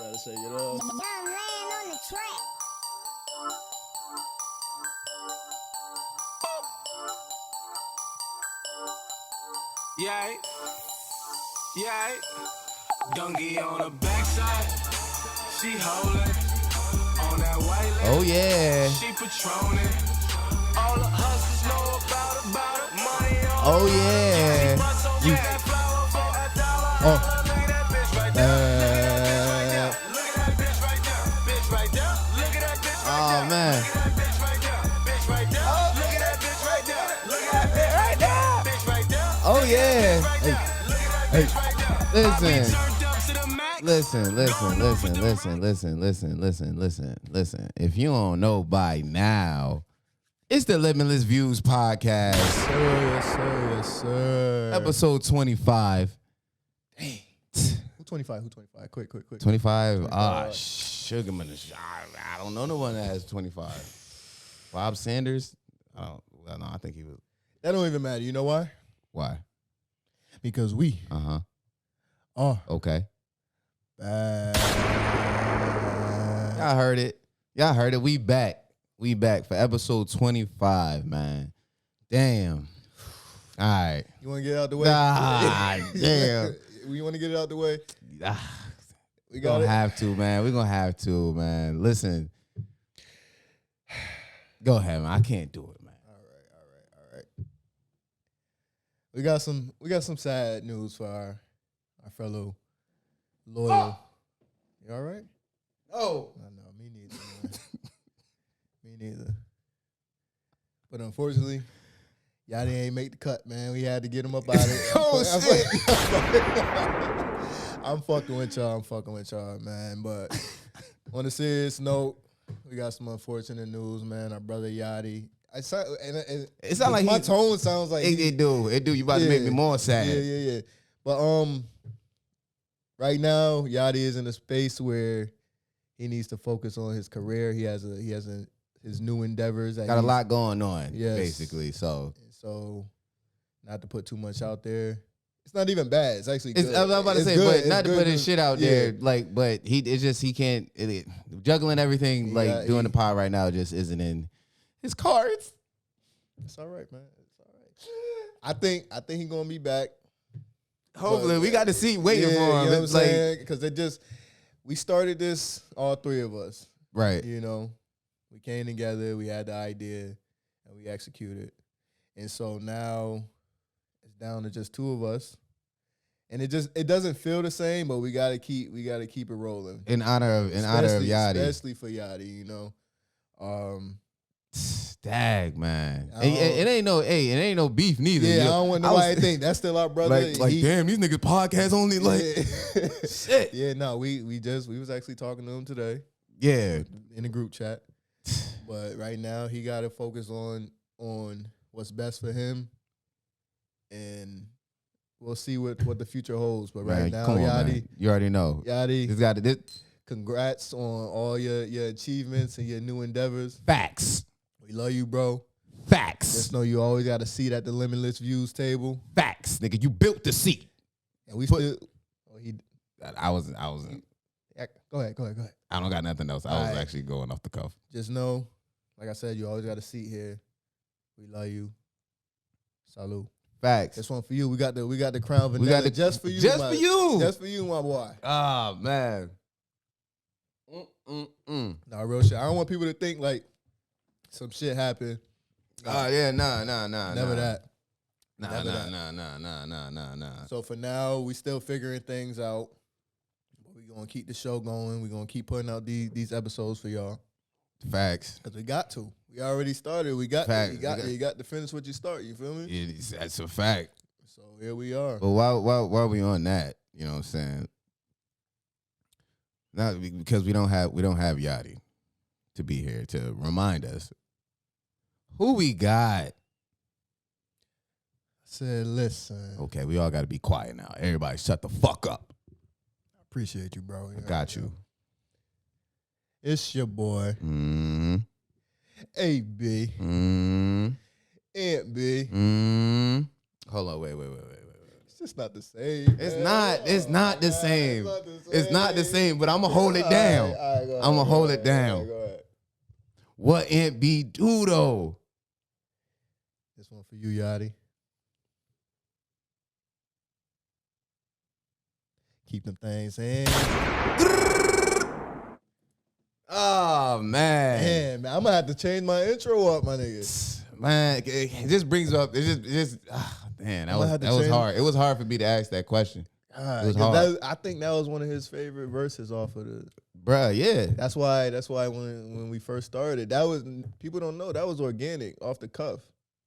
gotta shake it off. Young man on the track. Yeah, yeah. Donkey on the backside, she holding on that white leg. Oh yeah. She patroning. All the hustlers know about it. Money on. Oh yeah. You. Oh man. Oh yeah. Hey. Listen. If you don't know by now, it's the Limitless Views Podcast. Yes, sir. Episode 25. Dang. Who 25? 25? Quick. 25. Sugarman. I don't know no one that has 25. Bob Sanders? No, I think he was. That don't even matter. You know why? Why? Because we are okay. back. Y'all heard it. We back for episode 25, man. Damn. All right. You want to get it out the way? Damn. You want to get it out the way? We We're gonna have to, man. Listen. Go ahead, man. I can't do it, man. All right. We got some sad news for our fellow loyal. You all right? Oh. I know, me neither, man. Me neither. But unfortunately, Yadie ain't make the cut, man. We had to get him up out of it. Shit. I'm fucking with y'all, man. But on a serious note, we got some unfortunate news, man. Our brother Yadie. It sound like my tone sounds like it do. You about to make me more sad. Yeah. But right now, Yadie is in a space where he needs to focus on his career. He has his new endeavors. Got a lot going on, Yes. basically. So not to put too much out there. It's not even bad. It's actually good. I was about to say, good. but not to put his shit out there. Yeah. But he can't juggling everything doing the pod right now just isn't in his cards. It's all right, man. It's all right. I think he's gonna be back. Hopefully, we got the seat waiting for him. You know what I'm It's like, saying? Because we started this, all three of us. right. You know, we came together, we had the idea, and we executed. And so now it's down to just two of us. And it doesn't feel the same, but we gotta keep it rolling. In honor of Yadie. Especially for Yadie, you know. Dag, man. It ain't no beef neither. Yeah, I don't want nobody to think that's still our brother. Damn, these niggas podcast only shit. Yeah, no, we was actually talking to him today. Yeah. In the group chat. But right now he gotta focus on what's best for him. And we'll see what the future holds. But right now, Yadie, man. You already know. Yadie, congrats on all your achievements and your new endeavors. Facts. We love you, bro. Facts. Just know you always got a seat at the Limitless Views table. Facts, nigga. You built the seat. And we still. I wasn't. Yeah, go ahead. I don't got nothing else. I was actually going off the cuff. Just know, like I said, you always got a seat here. We love you. Salute. Facts. This one for you. We got the crown vanilla just for you. Just for you. Just for you, my boy. Oh man. Nah, real shit. I don't want people to think like some shit happened. Oh yeah, nah. Never that. Nah. So for now, we still figuring things out. But we're gonna keep the show going. We're gonna keep putting out these episodes for y'all. Facts. Because we got to. We already started. We got Facts. you got to finish what you start. You feel me? That's a fact. So here we are. But while we on that, you know what I'm saying? Not because we don't have Yadie to be here to remind us who we got. I said, listen. Okay, we all got to be quiet now. Everybody shut the fuck up. I appreciate you, bro. I got you. It's your boy. Mm-hmm. AB. Mm-hmm. Aunt B. Mm-hmm. Hold on, wait. just not the same. It's man. not. It's not the same. It's not the same. But I'm gonna hold it down. I'm gonna hold it down. Go ahead. What it be do though? This one for you, Yachty. Keep them things in. Oh man. Man, I'm gonna have to change my intro up, my nigga. Man, it just brings up. It just. Man, that was change- hard. It was hard for me to ask that question. God, It was 'cause hard. I think that was one of his favorite verses off of the. Bruh, yeah. That's why when we first started, that was people don't know that was organic, off the cuff.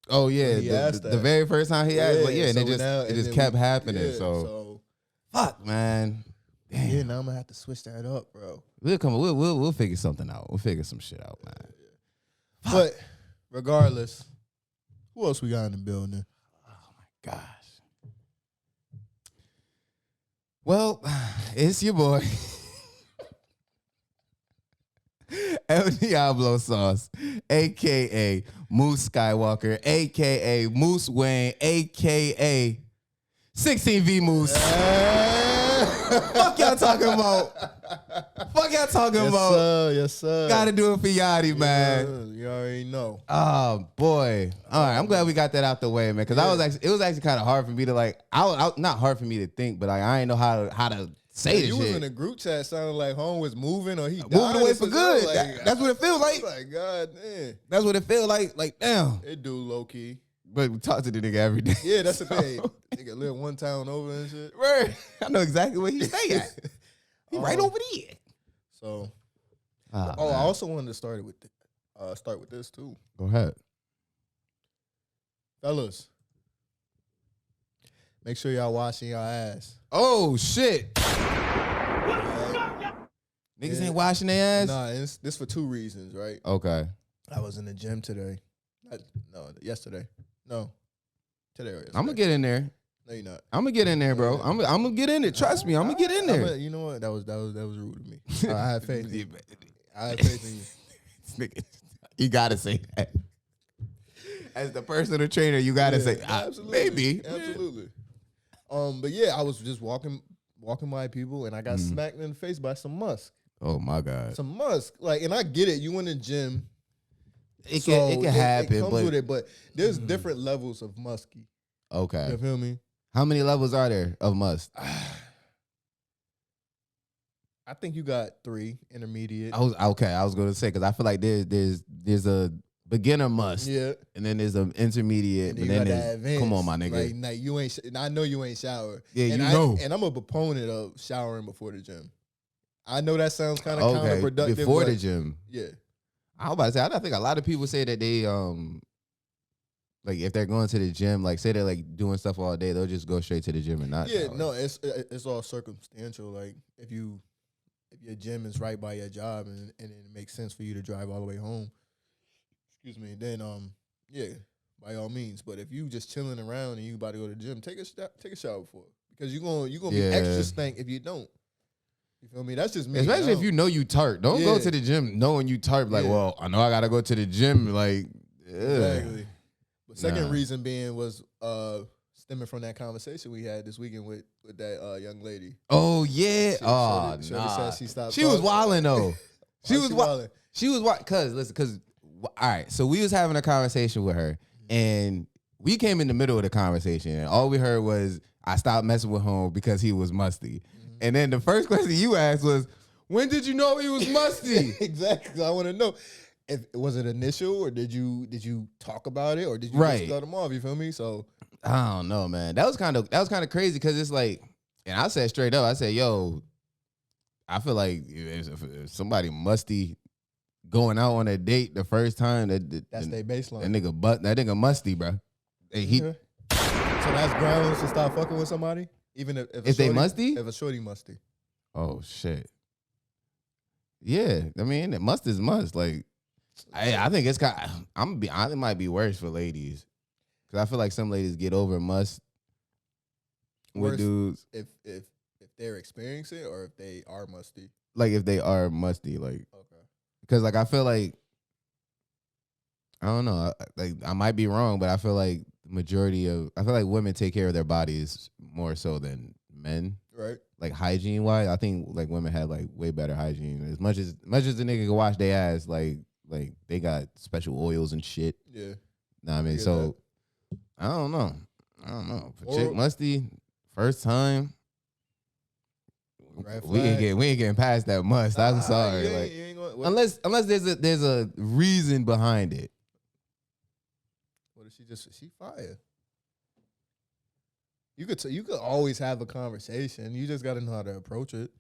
Oh yeah, He asked the that. very first time he asked, but yeah, and so it just now- it and just then kept we- happening. yeah, So fuck, man. Damn. yeah, now I'm gonna have to switch that up, bro. We'll figure something out. We'll figure some shit out, man. But regardless, who else we got in the building? Gosh. Well, it's your boy. El Diablo Sauce, a.k.a. Moose Skywalker, a.k.a. Moose Wayne, a.k.a. 16V Moose. Fuck y'all talking about? Fuck y'all talking Yes, about? sir. Yes, sir. Gotta do it for Yachty, man. Yeah, you already know. Oh boy! All right, I'm glad we got that out the way, man. Because it was actually kind of hard for me to like. Not hard for me to think, but like I ain't know how to say this You shit. was in a group chat sounding like home was moving or he died Moving away or for something. good. Like, That's what it feels like. Like, God damn. That's what it feels like. Like damn. It do low key. But we talk to the nigga every day. Yeah, that's the thing. Nigga live one town over and shit. Right. I know exactly where he stay at. He right over there. So, Ah, I man. also wanted to start with this too, Go ahead. fellas. Make sure y'all washing y'all ass. Oh shit. Right? Niggas Yeah. ain't washing their ass. Nah, this for two reasons, right? Okay. I was in the gym today. Yesterday. No, today or yesterday. I'm gonna get in there. No, you're not. I'm gonna get in there, bro. I'm gonna get in there. Trust me, I'm gonna get in there. You know what? That was rude of me. I had faith. In you. I had faith in you. Nigga, you gotta say that. As the personal trainer, you gotta say, maybe. Absolutely. But yeah, I was just walking by people, and I got smacked in the face by some musk. Oh my God. Some musk. Like, and I get it. You in the gym. It so can happen, It comes but with it, but there's different levels of musky. okay. You feel me? How many levels are there of must? I think you got 3 intermediate. I was gonna say because I feel like there's a beginner must, Yeah. and then there's an intermediate, And and then you got there's that advanced. come on, my nigga. Like you ain't. I know you ain't showered. Yeah, and you I, know. And I'm a proponent of showering before the gym. I know that sounds kind of Okay, counterproductive. before but the gym. Yeah. I was about to say I think a lot of people say that they like if they're going to the gym, like say they're like doing stuff all day, they'll just go straight to the gym and not. Yeah. shower. No, it's all circumstantial. Like if your gym is right by your job and it makes sense for you to drive all the way home. Excuse me. Then yeah, by all means. But if you just chilling around and you about to go to the gym, take a shower before because you're gonna be extra stank if you don't. You feel me? That's just me. Especially if you know you tart. Don't go Yeah. to the gym knowing you tart. Like, Yeah. well, I know I gotta go to the gym. Like, Exactly. But second Nah. reason being was stemming from that conversation we had this weekend with that young lady. oh yeah. Shorty Nah. said she stopped. She was talking. wilding though. She Why was she wild. wildin'? She was wild. Cause all right. So we was having a conversation with her, and we came in the middle of the conversation, and all we heard was I stopped messing with home because he was musty. And then the first question you asked was, when did you know he was musty? Exactly. I want to know. Was it initial or did you talk about it or did you Right. just cut him off? You feel me? So I don't know, man. That was kind of crazy because it's like, and I said straight up, I said, yo, I feel like if somebody musty going out on a date the first time, that's their baseline. that nigga musty, bro. He Okay. So that's grounds to start fucking with somebody, even if If they musty? If a shorty musty. Oh shit. Yeah, I mean, must is must. Like, I think it's kind. It might be worse for ladies, because I feel like some ladies get over must with Worse dudes. If they're experiencing it or if they are musty. Like if they are musty, like, Okay. because like I feel like I don't know, like I might be wrong, but I feel like the majority of, I feel like women take care of their bodies more so than men. Right. Like hygiene wise, I think like women have like way better hygiene. As much as the nigga can wash their ass, like they got special oils and shit. Yeah. Know what I mean? get So I don't know. For Chick Musty, first time. Red We ain't getting past that must. I'm sorry. You Like ain't gonna, unless there's a reason behind it. what if she fire? You could always have a conversation. You just got to know how to approach it.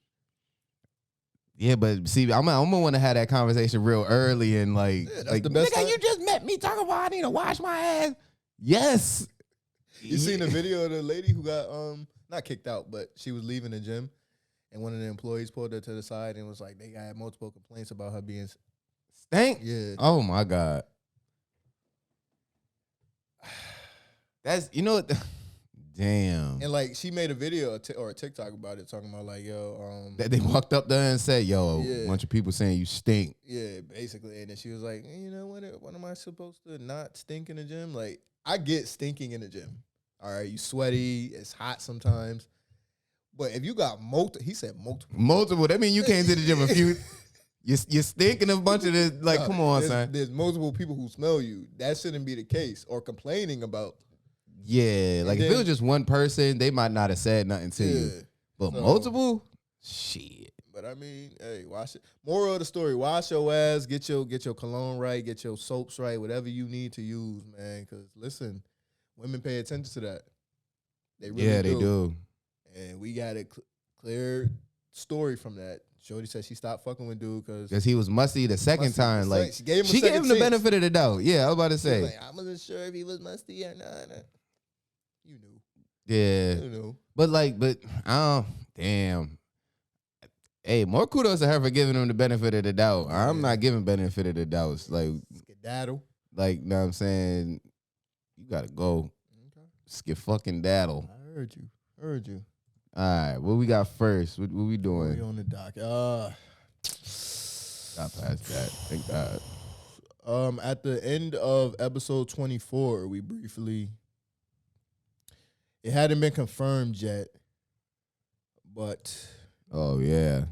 Yeah, but see, I'm gonna want to have that conversation real early and like the best nigga, time. you just met me talking about I need to wash my ass. Yes. You seen the video of the lady who got not kicked out, but she was leaving the gym, and one of the employees pulled her to the side and was like, they had multiple complaints about her being Stank? Yeah. Oh my God. That's damn. And like she made a video or a TikTok about it, talking about like, yo, That they walked up there and said, yo, Yeah. a bunch of people saying you stink. yeah, basically. And then she was like, you know what am I supposed to not stink in the gym? Like, I get stinking in the gym. All right, you sweaty, it's hot sometimes. But if you got he said multiple. Multiple. That mean you came to the gym a few. You stinking a bunch of this. Like, No, come on, there's, son. There's multiple people who smell you. That shouldn't be the case. Or complaining about. Yeah, like if it was just one person, they might not have said nothing to you. But So- multiple, shit. But I mean, hey, wash it. Moral of the story: wash your ass, get your cologne right, get your soaps right, whatever you need to use, man. Because listen, women pay attention to that. They really Yeah, they do. And we got a clear story from that. Shorty said she stopped fucking with dude because He was musty the second time. Like she gave him, she gave him the benefit of the doubt. Yeah, I was about to say. like, I wasn't sure if he was musty or not. You knew. Yeah, You knew. but damn. Hey, more kudos to her for giving him the benefit of the doubt. I'm not giving benefit of the doubts. Like, Skedaddle. you know what I'm saying? You gotta go. Okay. Skip fucking daddle. I heard you. All right, what we got first? What we We doing? on the dock. Got past that. Thank God. At the end of episode 24, we briefly, it hadn't been confirmed yet, but Oh yeah.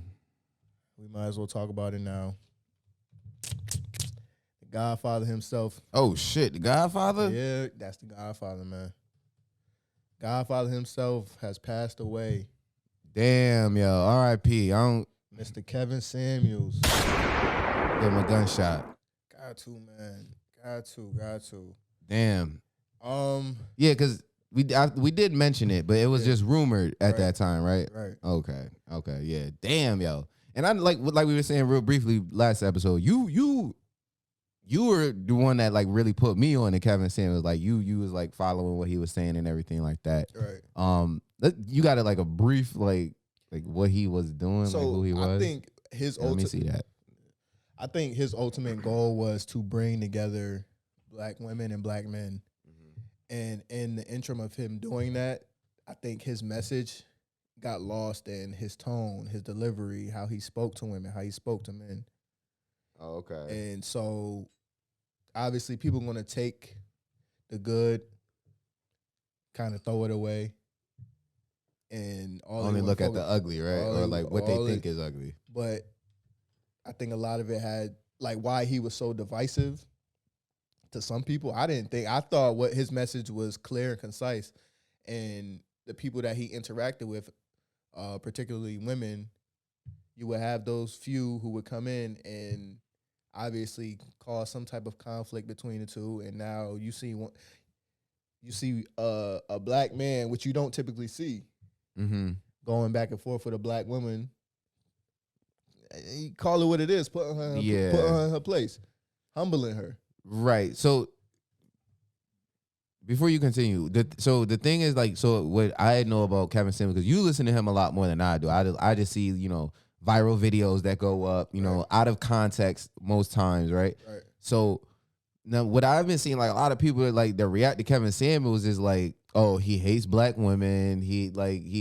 we might as well talk about it now. The Godfather himself. Oh shit, the Godfather? Yeah, that's the Godfather, man. Godfather himself has passed away. Damn, yo. R.I.P. I don't Mr. Kevin Samuels. give him a gunshot. Got to, man. Got to. Damn. Yeah, because we did mention it, but it was just rumored at that time, right? Right. Okay, yeah. Damn, yo. And I like we were saying real briefly last episode. You were the one that like really put me on to Kevin Samuels. Like you was like following what he was saying and everything like that. Right. You got like a brief like what he was doing, So like who he was. I think his Let me see that. I think his ultimate goal was to bring together black women and black men. And in the interim of him doing that, I think his message got lost in his tone, his delivery, how he spoke to women, how he spoke to men. Oh, okay. And so obviously people are going to take the good, kind of throw it away. And Only look at the ugly, right? Or like what they think is ugly. But I think a lot of it had, like, why he was so divisive to some people. I thought what his message was clear and concise. And the people that he interacted with, particularly women, you would have those few who would come in and obviously cause some type of conflict between the two. And now you see a black man, which you don't typically see, going back and forth with a black woman. You call it what it is, put her in her place, humbling her. Right. So before you continue, the thing is like, so what I know about Kevin Samuels, because you listen to him a lot more than I do. I just see, viral videos that go up, out of context most times, right? Right. So now what I've been seeing, like a lot of people that react to Kevin Samuels is like, oh, he hates black women, he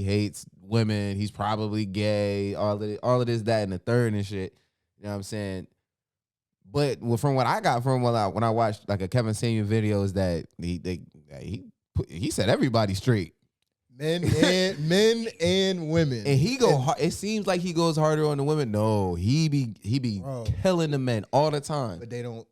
hates women, he's probably gay, all of this, that, and the third and shit. You know what I'm saying? But from what I got from when I watched like a Kevin Samuel video is that he set everybody straight. Men and women. And he go hard. It seems like he goes harder on the women. No, he be Bro. killing the men all the time. But they don't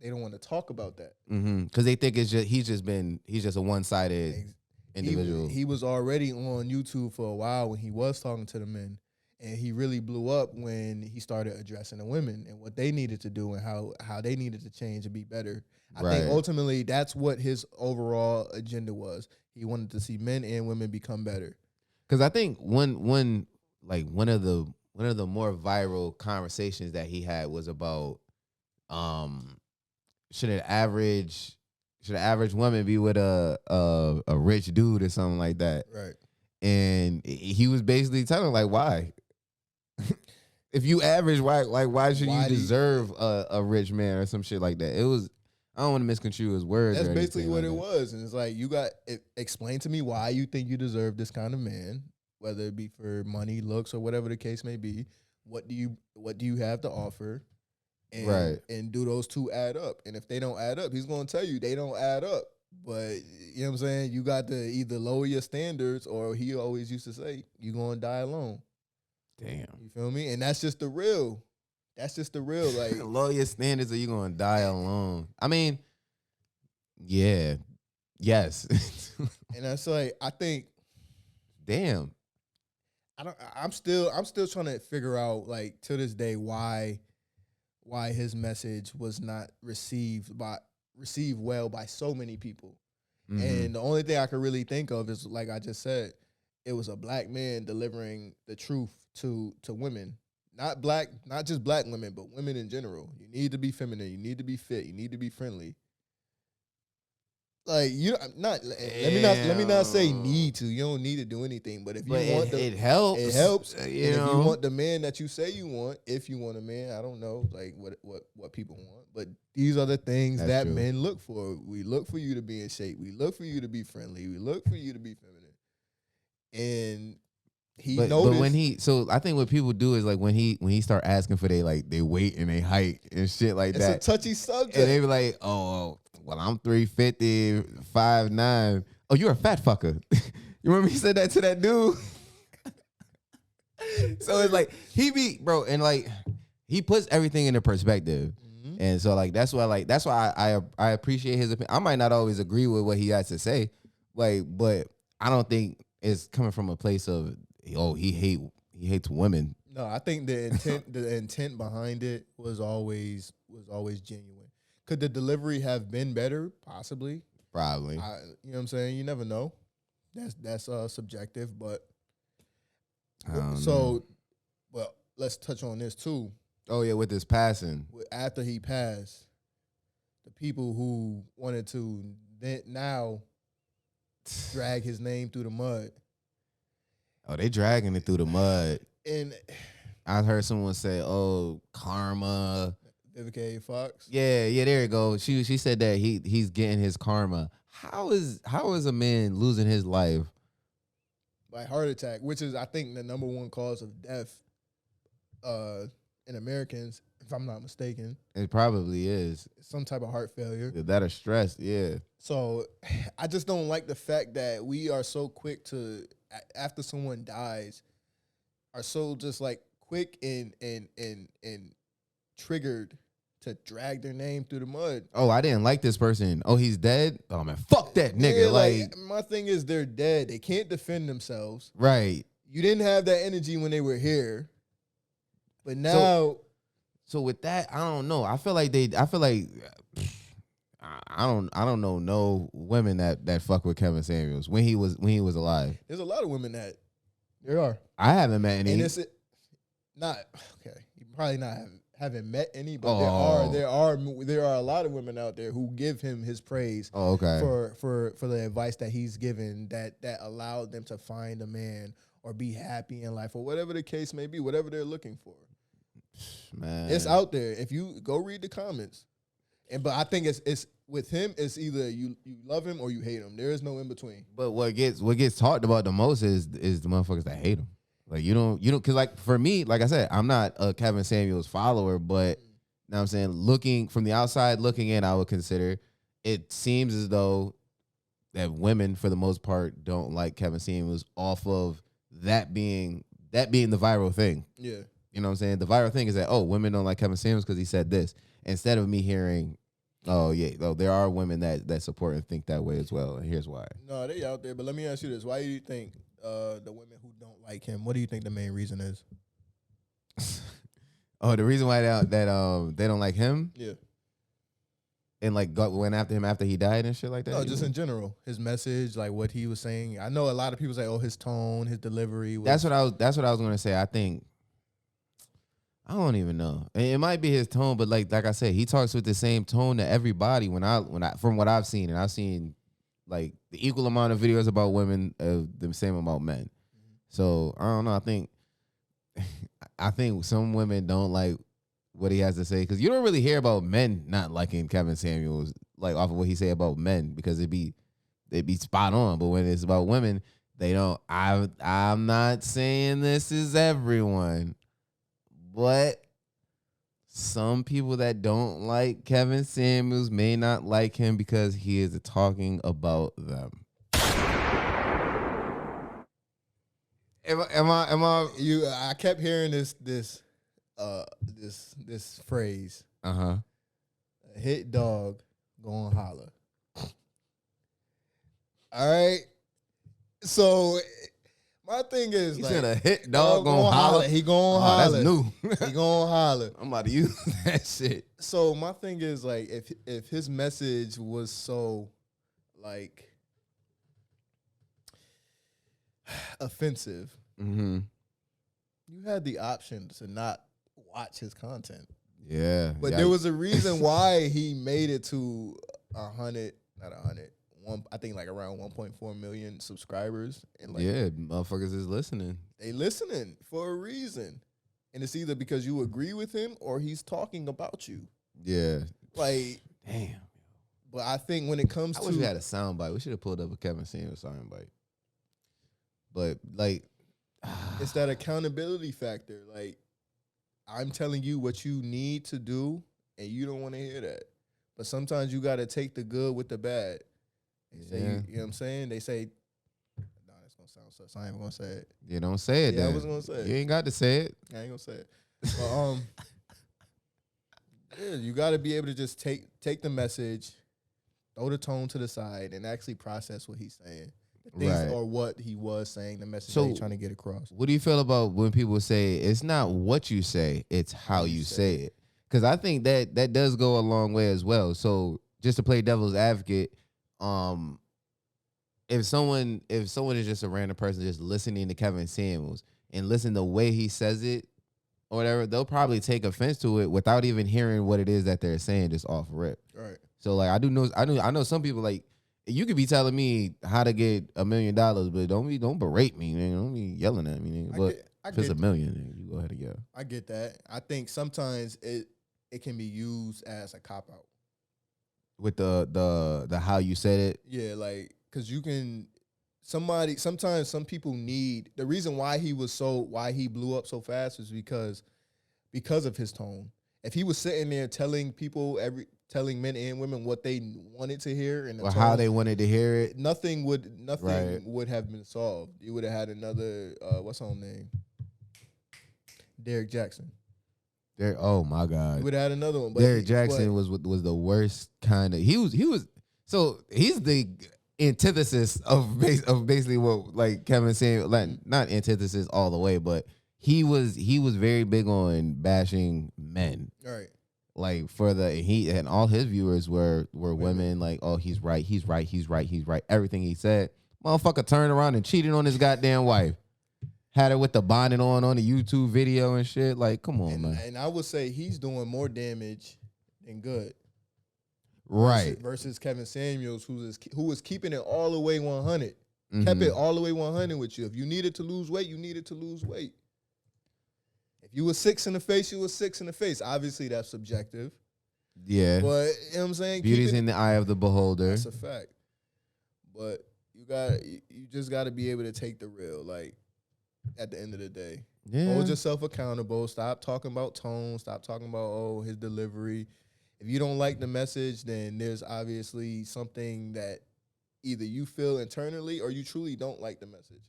want to talk about that. Because they think he's just a one-sided individual. He was already on YouTube for a while when he was talking to the men, and he really blew up when he started addressing the women and what they needed to do and how they needed to change and be better. I think ultimately that's what his overall agenda was. He wanted to see men and women become better. Because I think one of the more viral conversations that he had was about should an average woman be with a rich dude or something like that? Right. And he was basically telling like why. If you average, why should you deserve a rich man or some shit like that? It was, I don't want to misconstrue his words. That's basically what it was. And it's like, explain to me why you think you deserve this kind of man, whether it be for money, looks, or whatever the case may be. What do you have to offer? And do those two add up? And if they don't add up, he's going to tell you they don't add up. But you know what I'm saying? You got to either lower your standards, or he always used to say, you're going to die alone. Damn. You feel me? And that's just the real. That's just the real. Like, lower your standards, or you're going to die alone. I mean, yeah. Yes. And that's like, I think. Damn. I'm still trying to figure out, like, to this day, why his message was not received well by so many people. Mm-hmm. And the only thing I could really think of is, like I just said, it was a black man delivering the truth to women. Not just black women, but women in general. You need to be feminine. You need to be fit. You need to be friendly. Like, let me not say need to. You don't need to do anything. But if you want it helps. It helps. And if you want the man that you say you want, if you want a man, I don't know, like what people want. But these are the things that men look for. We look for you to be in shape. We look for you to be friendly. We look for you to be feminine. And he noticed. So I think what people do is, like, when he start asking for they weight and they height and shit like that. It's a touchy subject. And they be like, oh, well, I'm 350, 5'9". Oh, you're a fat fucker. You remember he said that to that dude? So it's like, and like, he puts everything into perspective. Mm-hmm. And so, like, that's why I appreciate his opinion. I might not always agree with what he has to say, like, but I don't think it's coming from a place of, oh, he hates women. No, I think the intent behind it was always genuine. Could the delivery have been better? Possibly. Probably. You know what I'm saying? You never know. That's subjective, but well, let's touch on this too. Oh yeah, with his passing. After he passed, the people who wanted to now drag his name through the mud. Oh, they dragging it through the mud. And I heard someone say, "Oh, karma." Vivica A. Fox. Yeah, there you go. She said that he's getting his karma. How is a man losing his life by heart attack, which is, I think, the number one cause of death in Americans, if I'm not mistaken. It probably is some type of heart failure. That or stress. Yeah. So I just don't like the fact that we are so quick to, after someone dies, are so just like quick and triggered to drag their name through the mud. Oh, I didn't like this person. Oh, he's dead? Oh, man, fuck that nigga. Yeah, like, my thing is, they're dead. They can't defend themselves. Right. You didn't have that energy when they were here. But now... So with that, I don't know. I feel like I don't know no women that fuck with Kevin Samuels when he was alive. There's a lot of women that there are. I haven't met any. And it's not okay. You probably haven't met any, but there are a lot of women out there who give him his praise. Oh, okay. For the advice that he's given that allowed them to find a man or be happy in life or whatever the case may be, whatever they're looking for. Man, it's out there. If you go read the comments, but I think it's with him. It's either you love him or you hate him. There is no in between. But what gets talked about the most is the motherfuckers that hate him. Like you don't, because like for me, like I said, I'm not a Kevin Samuels follower, but Now I'm saying, looking from the outside, looking in, I would consider it seems as though that women, for the most part, don't like Kevin Samuels off of that being the viral thing. Yeah. You know what I'm saying? The viral thing is that, oh, women don't like Kevin Samuels because he said this. Instead of me hearing, oh, yeah, though there are women that support and think that way as well. And here's why. No, they out there. But let me ask you this. Why do you think the women who don't like him, what do you think the main reason is? Oh, the reason why they don't like him? Yeah. And like went after him after he died and shit like that? No, just in general. His message, like what he was saying. I know a lot of people say, oh, his tone, his delivery. That's what I was gonna say. I think I don't even know. It might be his tone, but like I said, he talks with the same tone to everybody when I from what I've seen, and I've seen like the equal amount of videos about women, the same about men. So I don't know. I think some women don't like what he has to say because you don't really hear about men not liking Kevin Samuels like off of what he say about men because it'd be spot on. But when it's about women, they don't. I'm not saying this is everyone, but some people that don't like Kevin Samuels may not like him because he is talking about them. Am I? I kept hearing this phrase. Uh-huh. A hit dog gon' holler. All right. So my thing is, He like, said a hit dog gonna holler. He gon' Oh, holler. that's new. He gon' holler. I'm about to use that shit. So my thing is, like, if his message was so like offensive, Mm-hmm. you had the option to not watch his content. Yeah. But there was a reason why he made it to 100, not 100, I think like around 1.4 million subscribers. And like, yeah, motherfuckers is listening. they listening for a reason. And it's either because you agree with him or he's talking about you. Yeah. Like, Damn. but I think when it comes I to, wish we had a soundbite. We should have pulled up a Kevin Samuels soundbite. But like, it's that accountability factor. Like, I'm telling you what you need to do, and you don't want to hear that. But sometimes you got to take the good with the bad. They say, Yeah. you know what I'm saying? They say, no, that's going to sound sus. I ain't even going to say it. you don't say it. Yeah, I then. was gonna say it. You ain't got to say it. I ain't going to say it. But, yeah, you got to be able to just take the message, throw the tone to the side, and actually process what he's saying. The things Right. or what he was saying, the message So- that he's trying to get across. What do you feel about when people say it's not what you say, it's how you say it? Because I think that does go a long way as well. So just to play devil's advocate, if someone is just a random person just listening to Kevin Samuels and listen to the way he says it or whatever, they'll probably take offense to it without even hearing what it is that they're saying just off rip. Right. So like I know some people like. You could be telling me how to get $1 million, but don't berate me, man. Don't be yelling at me, nigga. But if it's $1 million, nigga, you go ahead and yell. I get that. I think sometimes it can be used as a cop out. With the how you said it. Yeah, like, because you can sometimes some people need the reason why he blew up so fast is because of his tone. If he was sitting there telling men and women what they wanted to hear and Or how they wanted to hear it. nothing would Right. have been solved. You would have had another what's her name? Derek Jackson. Oh my God. You would have had another one. But Derek Jackson was the worst kind of. He was so he's the antithesis of basically what like Kevin saying, like not antithesis all the way, but he was very big on bashing men. right. Like he and all his viewers were women. Like, oh, he's right. Everything he said, motherfucker turned around and cheated on his goddamn wife. Had her with the bonnet on the YouTube video and shit. Like, come on, man. And I would say he's doing more damage than good. Right. Versus Kevin Samuels, who was keeping it all the way 100. Mm-hmm. Kept it all the way 100 with you. If you needed to lose weight, you needed to lose weight. If you were 6 in the face, you were 6 in the face. Obviously, that's subjective. Yeah. But, you know what I'm saying? Beauty's in the eye of the beholder. That's a fact. But you just got to be able to take the real, like, at the end of the day. Yeah. Hold yourself accountable. Stop talking about tone. Stop talking about, his delivery. If you don't like the message, then there's obviously something that either you feel internally or you truly don't like the message.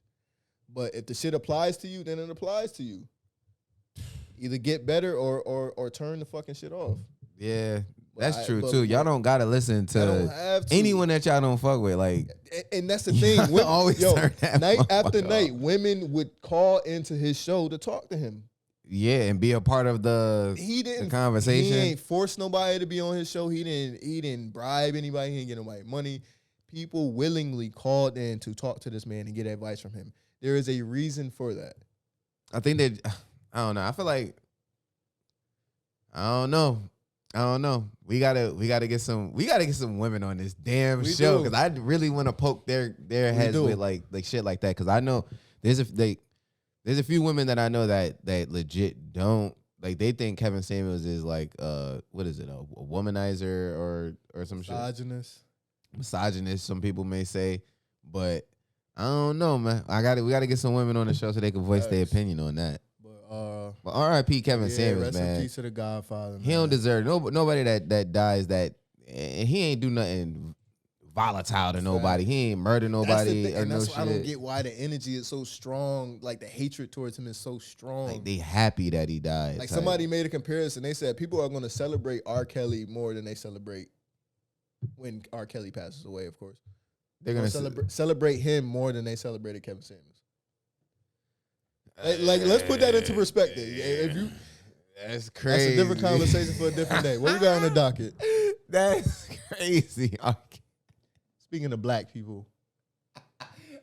But if the shit applies to you, then it applies to you. Either get better or turn the fucking shit off. Yeah, that's true too. Y'all don't gotta listen to anyone that y'all don't fuck with. Like, and that's the thing. Women, always turn that night after motherfucker night, off. Women would call into his show to talk to him. Yeah, and be a part of the conversation. He ain't forced nobody to be on his show. He didn't bribe anybody. He didn't get nobody money. People willingly called in to talk to this man and get advice from him. There is a reason for that. I think that I don't know. I feel like I don't know. We gotta get some women on this damn show because I really want to poke their heads with like shit like that because I know there's a few women that I know that legit don't like. They think Kevin Samuels is like what is it, a womanizer or some misogynist. Some people may say, but I don't know, man. We gotta get some women on the show so they can voice their opinion on that. But R.I.P. Kevin Samuels, rest man. in peace to the Godfather. Man. He don't deserve nobody that dies that he ain't do nothing volatile to nobody. He ain't murder nobody or no shit. I don't get why the energy is so strong. Like the hatred towards him is so strong. Like they happy that he died. Like somebody made a comparison. They said people are going to celebrate R. Kelly more than they celebrate when R. Kelly passes away. Of course, they're going to celebrate him more than they celebrated Kevin Samuels. Like let's put that into perspective. If you, that's crazy. That's a different conversation for a different day. What we got on the docket? That's crazy. Speaking of black people.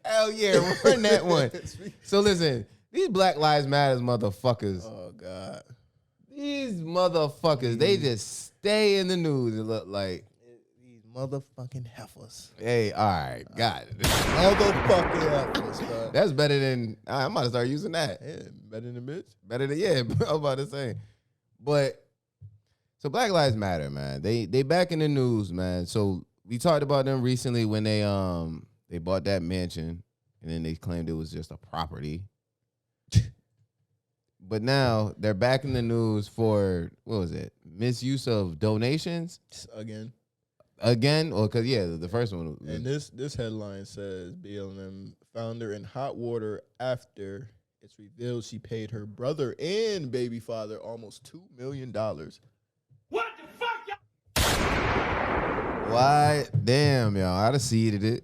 Hell yeah, run that one. So listen, these Black Lives Matter motherfuckers. Oh, God. These motherfuckers, they just stay in the news. It look like. These motherfucking heifers. Hey, all right, got it. Motherfucking heifers, bro. That's better than, I might start using that. Yeah, better than bitch. Better than, yeah, I was about to say. But, so Black Lives Matter, man. They back in the news, man. So, we talked about them recently when they bought that mansion and then they claimed it was just a property. But now they're back in the news for, what was it? Misuse of donations? Again? Or because, yeah, the first one. And this headline says BLM founder in hot water after it's revealed she paid her brother and baby father almost $2 million. What the fuck, y'all? Why? Damn, y'all. I'd have seeded it.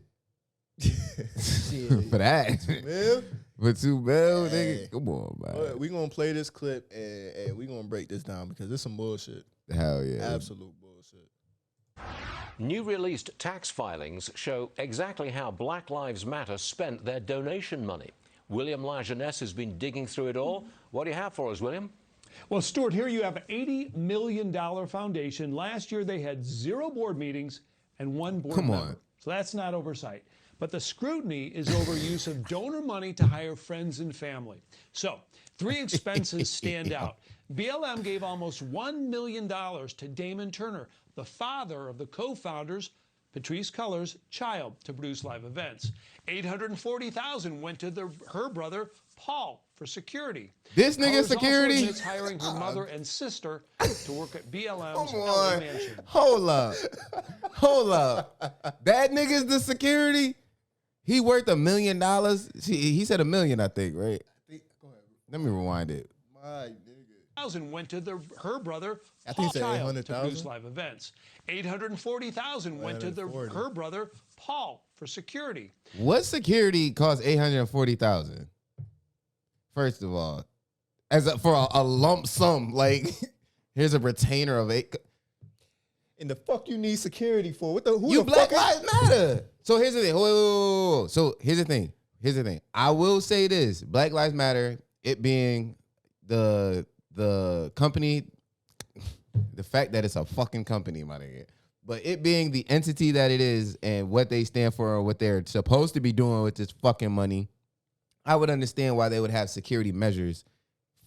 For that. $2 million? For $2 million, nigga. Come on, man. We're going to play this clip and we're going to break this down because it's some bullshit. Hell yeah. Absolute bullshit. New released tax filings show exactly how Black Lives Matter spent their donation money. William Lajeunesse has been digging through it all. What do you have for us, William? Well, Stuart, here you have an $80 million foundation. Last year, they had 0 board meetings and 1 board member. on. So that's not oversight. But the scrutiny is over use of donor money to hire friends and family. So 3 expenses stand out. BLM gave almost $1 million to Damon Turner, the father of the co-founders, Patrisse Cullors' child, to produce live events. $840,000 went to her brother, Paul, for security. This nigga security? Also admits hiring her mother and sister to work at BLM's Come LA on. mansion. Hold up. That nigga's the security? He worth $1 million? He said $1 million, I think, right? Go ahead. Let me rewind it. My nigga. Went to her brother, I think he said Paul, to 800,000. produce live events. $840,000 went to her brother, Paul, for security. What security costs $840,000? First of all, for a lump sum, like here's a retainer of $8. And the fuck you need security for? Who You the Black fuck Lives Matter. So here's the thing. Whoa. So here's the thing. I will say this: Black Lives Matter. It being the company, the fact that it's a fucking company, my nigga. But it being the entity that it is and what they stand for or what they're supposed to be doing with this fucking money, I would understand why they would have security measures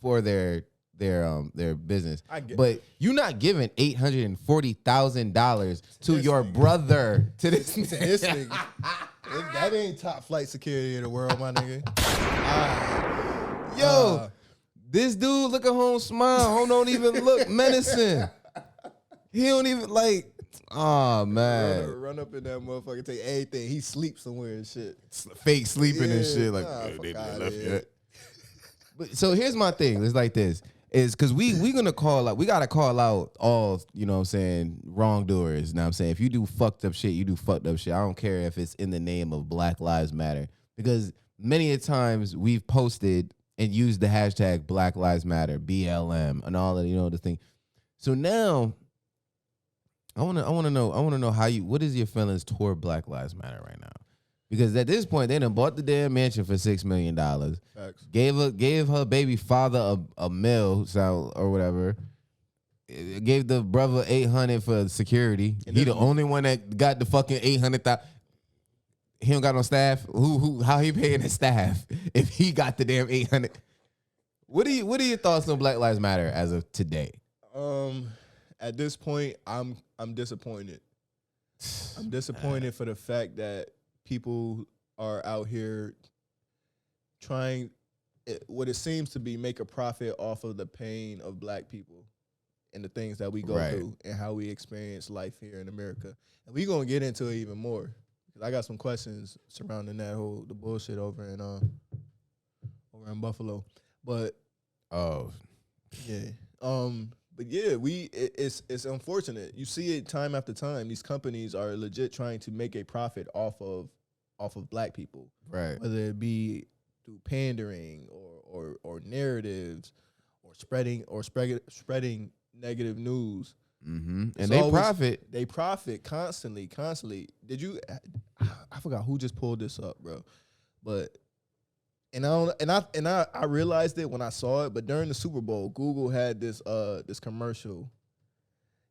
for their business. But you're not giving $840,000 to your brother to this nigga. That ain't top flight security in the world, my nigga. This dude look at home, smile. Home don't even look menacing. He don't even like. Oh man, run up in that motherfucker, take everything. He sleeps somewhere and shit. Fake sleeping and shit. Like fuck they outta left here. yet. But so here's my thing. It's like this. Is because we gonna call out. We gotta call out all, you know what I'm saying, wrongdoers. You know what I'm saying? If you do fucked up shit, you do fucked up shit. I don't care if it's in the name of Black Lives Matter. Because many a times we've posted and used the hashtag Black Lives Matter, BLM, and all of, you know, the thing. So now I wanna know how what is your feelings toward Black Lives Matter right now? Because at this point, they done bought the damn mansion for $6 million. Facts. Gave her baby father a mill or whatever. Gave the brother $800 for security. And He the only one that got the fucking $800,000. He don't got no staff. How he paying his staff if he got the damn $800? What are your thoughts on Black Lives Matter as of today? At this point, I'm disappointed. I'm disappointed for the fact that people are out here trying what it seems to be make a profit off of the pain of black people and the things that we go through and how we experience life here in America. And we're going to get into it even more. I got some questions surrounding the bullshit over in Buffalo. But it's unfortunate. You see it time after time. These companies are legit trying to make a profit off of black people. Right. Whether it be through pandering or narratives or spreading negative news. Mm-hmm. And they profit constantly. Did you? I forgot who just pulled this up, bro. But I realized it when I saw it. But during the Super Bowl, Google had this commercial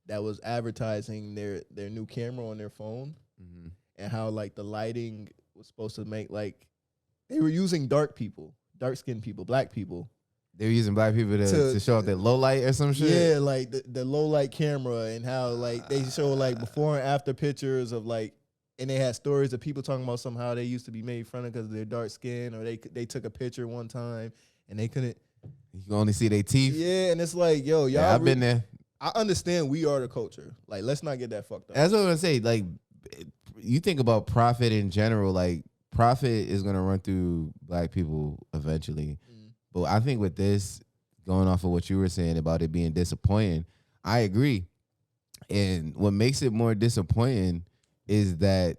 that was advertising their new camera on their phone, and how like the lighting was supposed to make like they were using dark-skinned people, black people. They're using black people to show off their low light or some shit. Yeah, like the low light camera, and how like they show like before and after pictures of like, and they had stories of people talking about somehow they used to be made fun of because of their dark skin, or they took a picture one time and they couldn't. You can only see their teeth. Yeah, and it's like, yo, y'all. I've been there. I understand we are the culture. Like, let's not get that fucked up. That's what I'm gonna say. Like, you think about profit in general. Like, profit is gonna run through black people eventually. But I think with this, going off of what you were saying about it being disappointing, I agree. And what makes it more disappointing is that,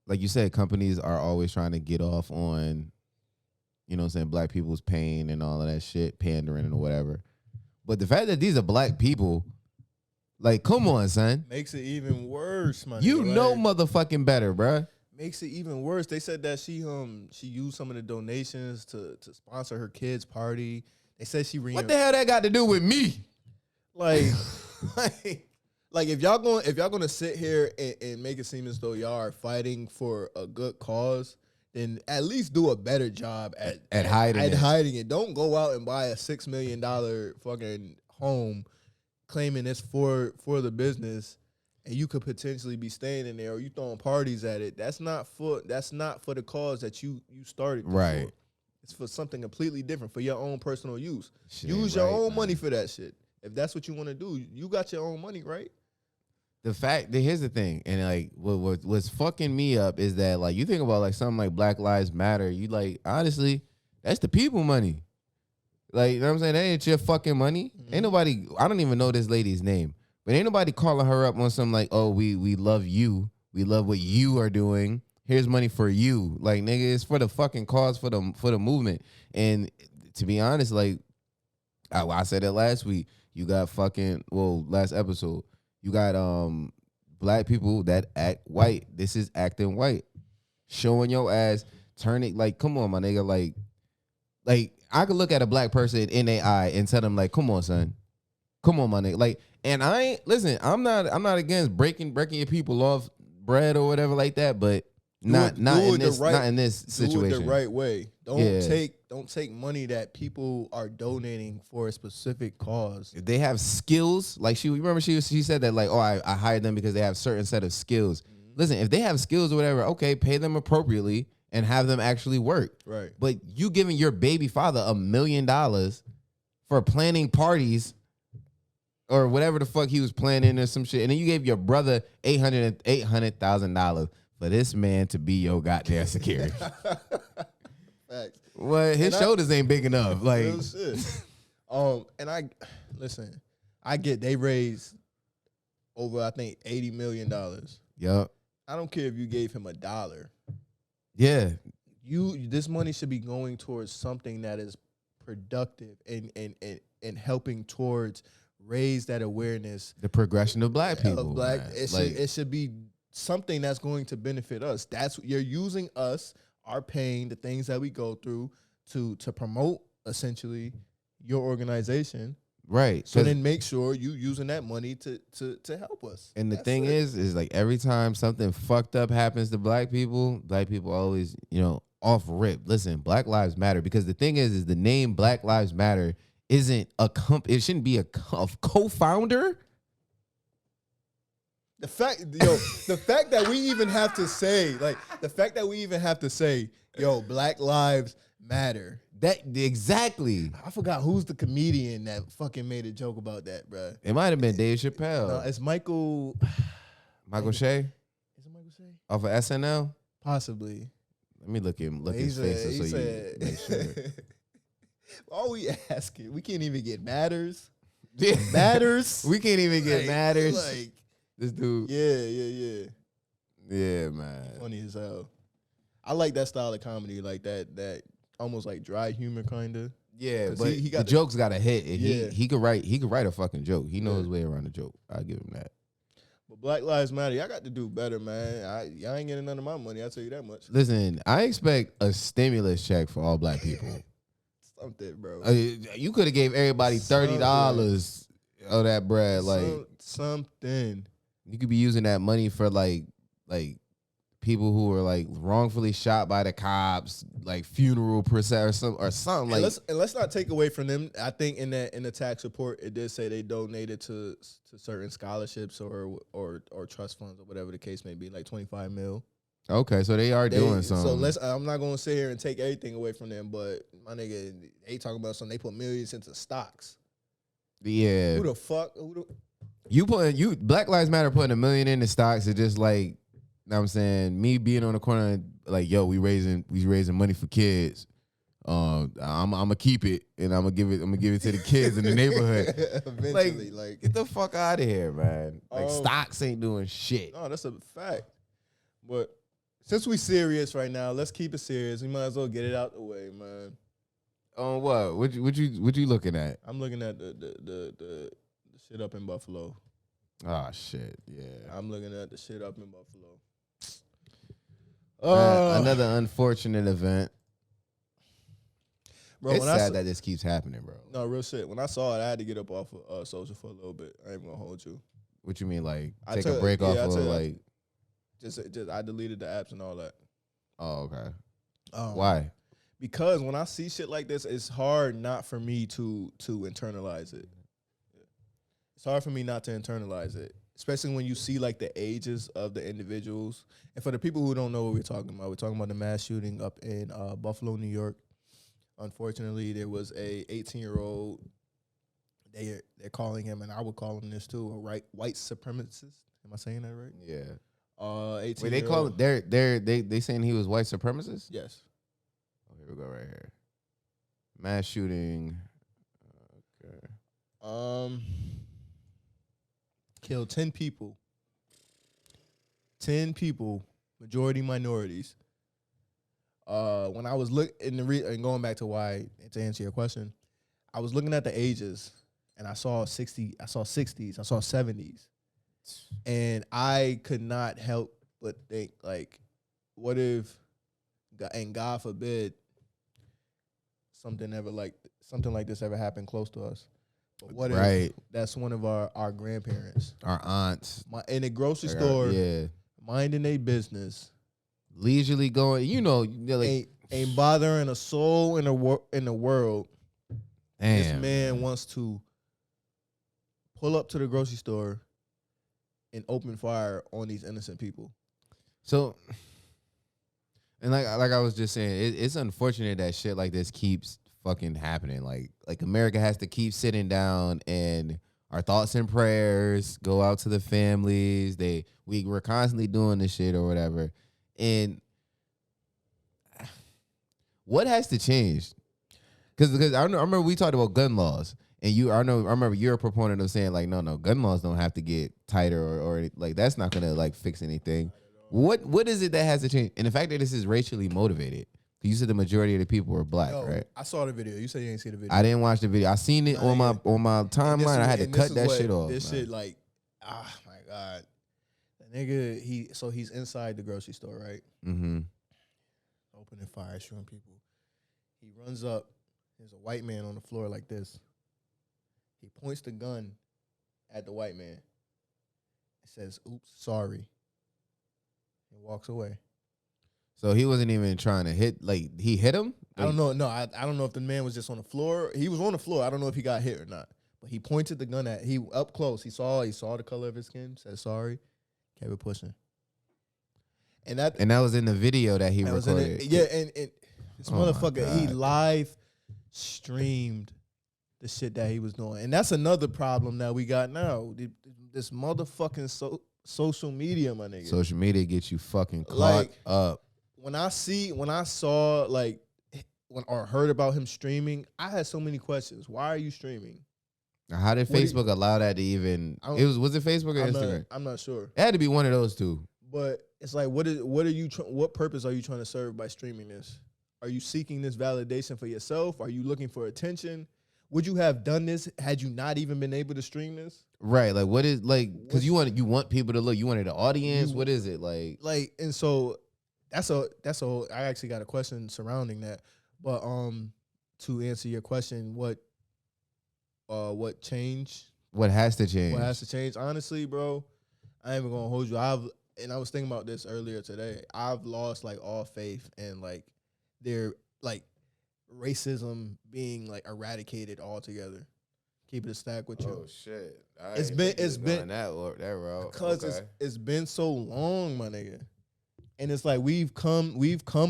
like you said, companies are always trying to get off on, you know what I'm saying, black people's pain and all of that shit, pandering and whatever. But the fact that these are black people, like, come on, son. Makes it even worse, man. You know motherfucking better, bruh. Makes it even worse. They said that she used some of the donations to sponsor her kid's party. They said she What the hell that got to do with me? Like, like if y'all gonna sit here and make it seem as though y'all are fighting for a good cause, then at least do a better job at hiding it. Don't go out and buy a $6 million fucking home claiming it's for the business. And you could potentially be staying in there, or you throwing parties at it. That's not for the cause that you started. Right. For. It's for something completely different, for your own personal use. Shit Use your own money for that shit. If that's what you want to do, you got your own money, right? Here's the thing, and like what's fucking me up is that, like, you think about like something like Black Lives Matter, you like, honestly, that's the people money. Like, you know what I'm saying? That ain't your fucking money. Ain't nobody. I don't even know this lady's name. But ain't nobody calling her up on something like, oh, we love you. We love what you are doing. Here's money for you. Like, nigga, it's for the fucking cause, for the movement. And to be honest, like, I said it last week. You got last episode. You got black people that act white. This is acting white. Showing your ass, turning, like, come on, my nigga. Like I could look at a black person in their eye and tell them, like, come on, son. Come on, my nigga. Like, and I'm not against breaking your people off bread or whatever like that, but not in this situation. Do it the right way. Don't take money that people are donating for a specific cause. If they have skills, like she said that, like, oh, I hired them because they have certain set of skills. Listen, if they have skills or whatever, okay, pay them appropriately and have them actually work. Right. But you giving your baby father $1 million for planning parties or whatever the fuck he was planning or some shit. And then you gave your brother $800,000 for this man to be your goddamn security. Facts. What? His shoulders ain't big enough. Like, Real shit. And listen, I get they raised over, I think, $80 million. yup. I don't care if you gave him $1. Yeah. This money should be going towards something that is productive and helping towards raise that awareness The progression of black people. of black. man. It should be something that's going to benefit us. You're using us, our pain, the things that we go through to promote essentially your organization. right. So then make sure you using that money to help us. And the That's thing it. is like every time something fucked up happens to black people always, off rip. Listen, Black Lives Matter, because the thing is the name Black Lives Matter isn't it shouldn't be a co-founder. The fact that we even have to say, yo, Black Lives Matter. That exactly. I forgot who's the comedian that fucking made a joke about that, bruh. It might have been Dave Chappelle. No, it's Michael. Michael Shea Is it Michael Shea? off of SNL. Possibly. Let me look his face so you make sure. All we asking, we can't even get matters. Yeah. Matters. We can't even get Like, matters. Like, This dude. yeah. Yeah, man. Funny as hell. I like that style of comedy, like that almost like dry humor kind of. Yeah, 'Cause but he got the the- jokes got a hit. And Yeah. he could write a fucking joke. He knows his way around a joke. I'll give him that. But Black Lives Matter, y'all got to do better, man. Y'all ain't getting none of my money. I'll tell you that much. Listen, I expect a stimulus check for all black people. Something, bro. You could have gave everybody $30 of that bread. Like something. you could be using that money for like people who were like wrongfully shot by the cops, like funeral procession or something. And Like let's not take away from them. I think in the tax report it did say they donated to certain scholarships or trust funds or whatever the case may be, like 25 mil. okay, so they are doing something. So I'm not gonna sit here and take everything away from them, but my nigga, they talking about something. They put millions into stocks. Yeah, Who the fuck? Black Lives Matter putting $1 million in the stocks is just like, you know what I'm saying, me being on the corner like, yo, we raising money for kids. I'm gonna keep it and I'm gonna give it to the kids in the neighborhood. Eventually, like Get the fuck out of here, man. Like Um, stocks ain't doing shit. no, that's a fact. But since we serious right now, let's keep it serious. We might as well get it out the way, man. On what? What you looking at? I'm looking at the shit up in Buffalo. Oh shit, yeah. I'm looking at the shit up in Buffalo. Another unfortunate event. Bro, It's when I sad saw, that this keeps happening, bro. no real shit. When I saw it, I had to get up off of social for a little bit. I ain't gonna hold you. What you mean, like I take a took- break yeah, off I of took- like? Just I deleted the apps and all that. Oh, okay. Why? Because when I see shit like this, it's hard not for me to internalize it. It's hard for me not to internalize it, especially when you see like the ages of the individuals. And for the people who don't know what we're talking about the mass shooting up in Buffalo, New York. Unfortunately, there was a 18-year-old. They're calling him, and I would call him this too, a white supremacist. Am I saying that right? Yeah. 18. Wait, they call it. They saying he was white supremacist. Yes. Oh, here we go, right here. Mass shooting. Okay. Killed 10 people. 10 people, majority minorities. When I was and going back to answer your question, I was looking at the ages and I saw 60, I saw 60s, I saw 70s. And I could not help but think, like, what if, and God forbid, something like this ever happened close to us? But what if that's one of our grandparents, Our aunts. in a grocery store, Yeah. minding their business, Leisurely going. They're like, ain't bothering a soul in the world. This damn. man wants to pull up to the grocery store and open fire on these innocent people. So, and like I was just saying, it's unfortunate that shit like this keeps fucking happening. Like America has to keep sitting down, and our thoughts and prayers go out to the families. We're constantly doing this shit or whatever. And what has to change? Because I remember we talked about gun laws, and I remember you're a proponent of saying like, no, gun laws don't have to get tighter or like that's not gonna like fix anything. What is it that has to change? And the fact that this is racially motivated. You said the majority of the people were black, right? I saw the video. You said you didn't see the video. I didn't watch the video. I seen it on my timeline. I had to cut that shit off. This shit like, my God. The nigga, he's inside the grocery store, right? Mm-hmm. Opening fire, shooting people. He runs up. There's a white man on the floor like this. He points the gun at the white man. It says, "Oops, sorry." And walks away. So he wasn't even trying to hit, like, he hit him? I don't know. No, I don't know if the man was just on the floor. He was on the floor. I don't know if he got hit or not. But he pointed the gun at, he up close. He saw the color of his skin, said sorry, kept it pushing. And that was in the video that he recorded. And this motherfucker, he live streamed the shit that he was doing. And that's another problem that we got now. This motherfucking social media, my nigga. Social media gets you fucking caught up. When I saw or heard about him streaming, I had so many questions. Why are you streaming? How did Facebook allow that to even? Was it Facebook or Instagram? I'm not sure. It had to be one of those two. But it's like, what purpose are you trying to serve by streaming this? Are you seeking this validation for yourself? Are you looking for attention? Would you have done this had you not even been able to stream this? Right. Like, what is like? Because you want people to look. You wanted an audience. What is it like? Like, and so. That's I actually got a question surrounding that. But to answer your question, what changed? What has to change? What has to change? Honestly, bro, I ain't even gonna hold you. I was thinking about this earlier today. I've lost like all faith in like their like racism being like eradicated altogether. Keep it a stack with you. Oh shit! It's been that route because it's been so long, my nigga. And it's like we've come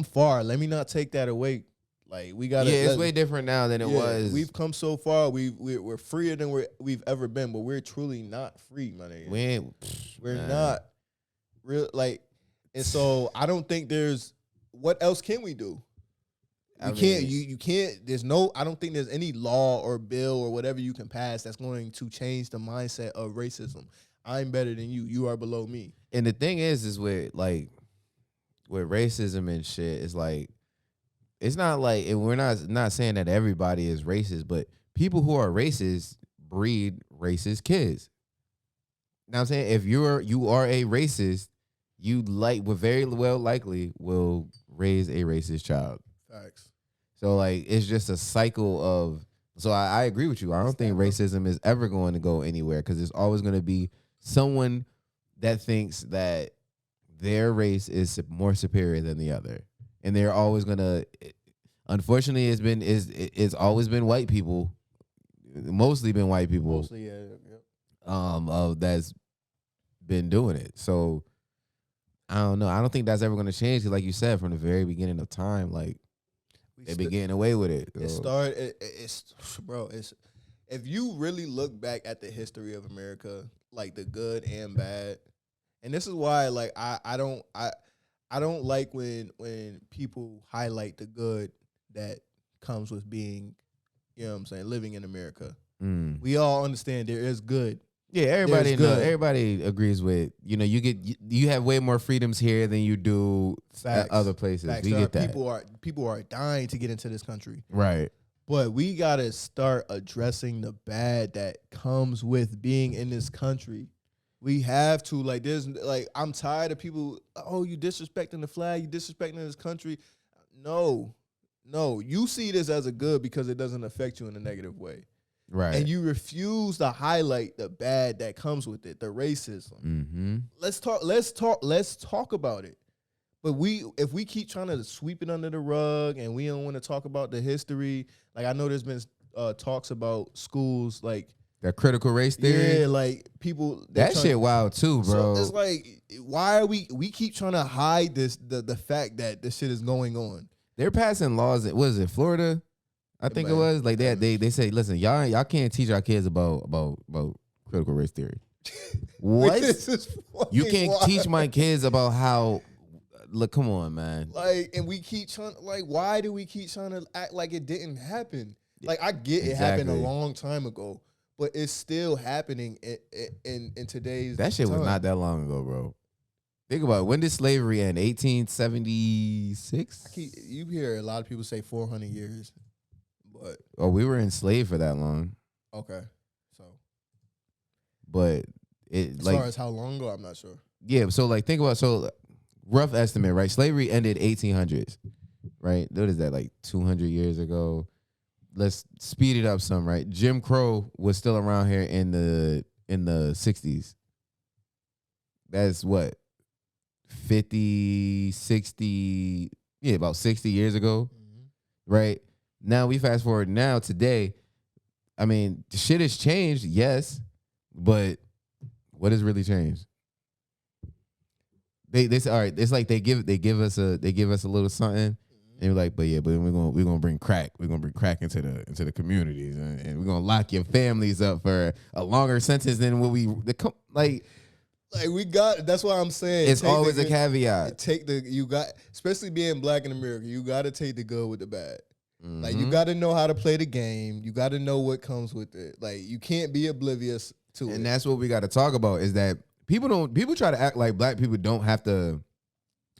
far. Let me not take that away. Like we gotta. Yeah, it's way different now than it was. We've come so far. We're freer than we've ever been, but we're truly not free, my nigga. We're not real. Like, and so I don't think there's. What else can we do? You can't. I don't think there's any law or bill or whatever you can pass that's going to change the mindset of racism. I'm better than you. You are below me. And the thing is with racism and shit, it's like, it's not like, and we're not saying that everybody is racist, but people who are racist breed racist kids. Now I'm saying, if you are a racist, you very well likely will raise a racist child. Facts. So like, it's just a cycle of. So I agree with you. I don't think racism is ever going to go anywhere because there's always going to be someone that thinks that their race is more superior than the other, and they're always gonna. Unfortunately, it's always been white people, mostly been white people. Mostly, yeah. That's been doing it. So I don't know. I don't think that's ever gonna change. Like you said, from the very beginning of time, like they've been getting away with it. It started. It's if you really look back at the history of America, like the good and bad. And this is why, like, I don't like when people highlight the good that comes with being, you know what I'm saying, living in America. We all understand there is good. Yeah, everybody agrees with, you have way more freedoms here than you do at other places. Facts. We get that. People are dying to get into this country. Right. But we gotta start addressing the bad that comes with being in this country. We have to, like, I'm tired of people, you disrespecting the flag, you disrespecting this country. No, you see this as a good because it doesn't affect you in a negative way. Right. And you refuse to highlight the bad that comes with it, the racism. Mm-hmm. Let's talk about it. But if we keep trying to sweep it under the rug and we don't want to talk about the history, like I know there's been talks about schools, like, that critical race theory? Yeah, like people. That shit wild too, bro. So it's like, why are we keep trying to hide the fact that this shit is going on? They're passing laws. What is it, Florida? I think it was like they say, listen, y'all can't teach our kids about critical race theory. What? This is You fucking can't wild. teach my kids about how. Look, come on, man. Like, and we keep trying. Like, why do we keep trying to act like it didn't happen? Like, I get it happened a Exactly. long time ago, but it's still happening in today's. That shit was time. not that long ago, bro. Think about it. When did slavery end? 1876. You hear a lot of people say 400 years, but Oh, we were enslaved for that long, okay. So but it as like far as how long ago, I'm not sure. yeah. So like think about rough estimate, right? Slavery ended 1800s, right? What is that, like 200 years ago? Let's speed it up some, right? Jim Crow was still around here in the 60s. That's what 50, 60, yeah, about 60 years ago, right? Now we fast forward now today. I mean, the shit has changed, yes, but what has really changed? They say, all right, it's like they give us a little something, and you're like, but we're gonna bring crack. We're gonna bring crack into the communities, and we're gonna lock your families up for a longer sentence than what like. Like we got. That's why I'm saying It's always a caveat. Especially being black in America, you got to take the good with the bad. Like you got to know how to play the game. You got to know what comes with it. Like you can't be oblivious to it. And that's what we got to talk about is that people try to act like black people don't have to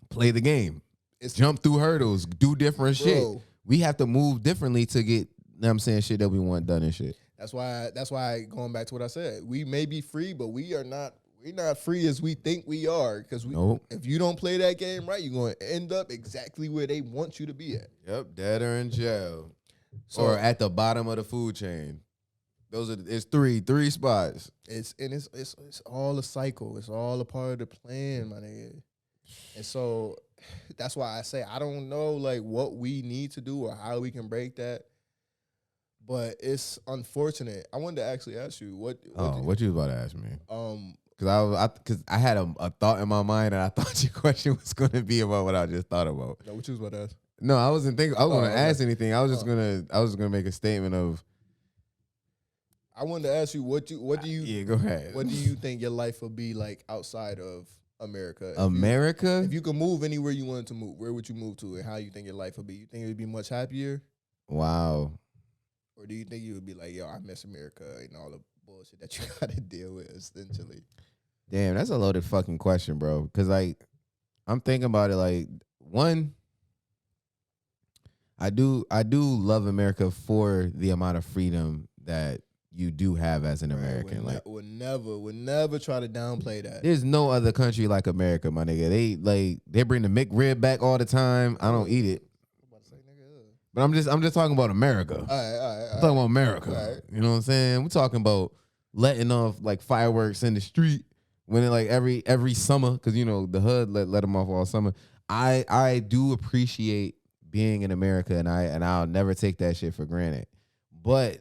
play the game. It's jump through hurdles, do different shit. We have to move differently to get, you know what I'm saying, shit that we want done and shit. That's why going back to what I said, we may be free, but we're not free as we think we are. Because if you don't play that game right, you're going to end up exactly where they want you to be at. Yep, dead or in jail. Or at the bottom of the food chain. It's three spots. It's all a cycle. It's all a part of the plan, my nigga. And so that's why I say I don't know like what we need to do or how we can break that. But it's unfortunate. I wanted to actually ask you what you was about to ask me? Because I had a thought in my mind, and I thought your question was going to be about what I just thought about. No, what you was about to ask? No, I wasn't thinking. I was going to ask anything. I was just gonna make a statement of. I wanted to ask you what do you? Yeah, go ahead. What do you think your life would be like outside of America? If you could move anywhere you wanted to move, where would you move to, and how you think your life would be? You think it would be much happier? Wow. Or do you think you would be like, yo, I miss America and all the bullshit that you got to deal with, essentially? Damn, that's a loaded fucking question, bro. Because, like, I'm thinking about it, like, one, I do love America for the amount of freedom that you do have as an American. Would never try to downplay that. There's no other country like America, my nigga. They bring the McRib back all the time. I don't eat it. But I'm just talking about America. All right. I'm talking about America. Right. You know what I'm saying? We're talking about letting off like fireworks in the street when it like every summer, because you know the hood let them off all summer. I do appreciate being in America, and I'll never take that shit for granted. But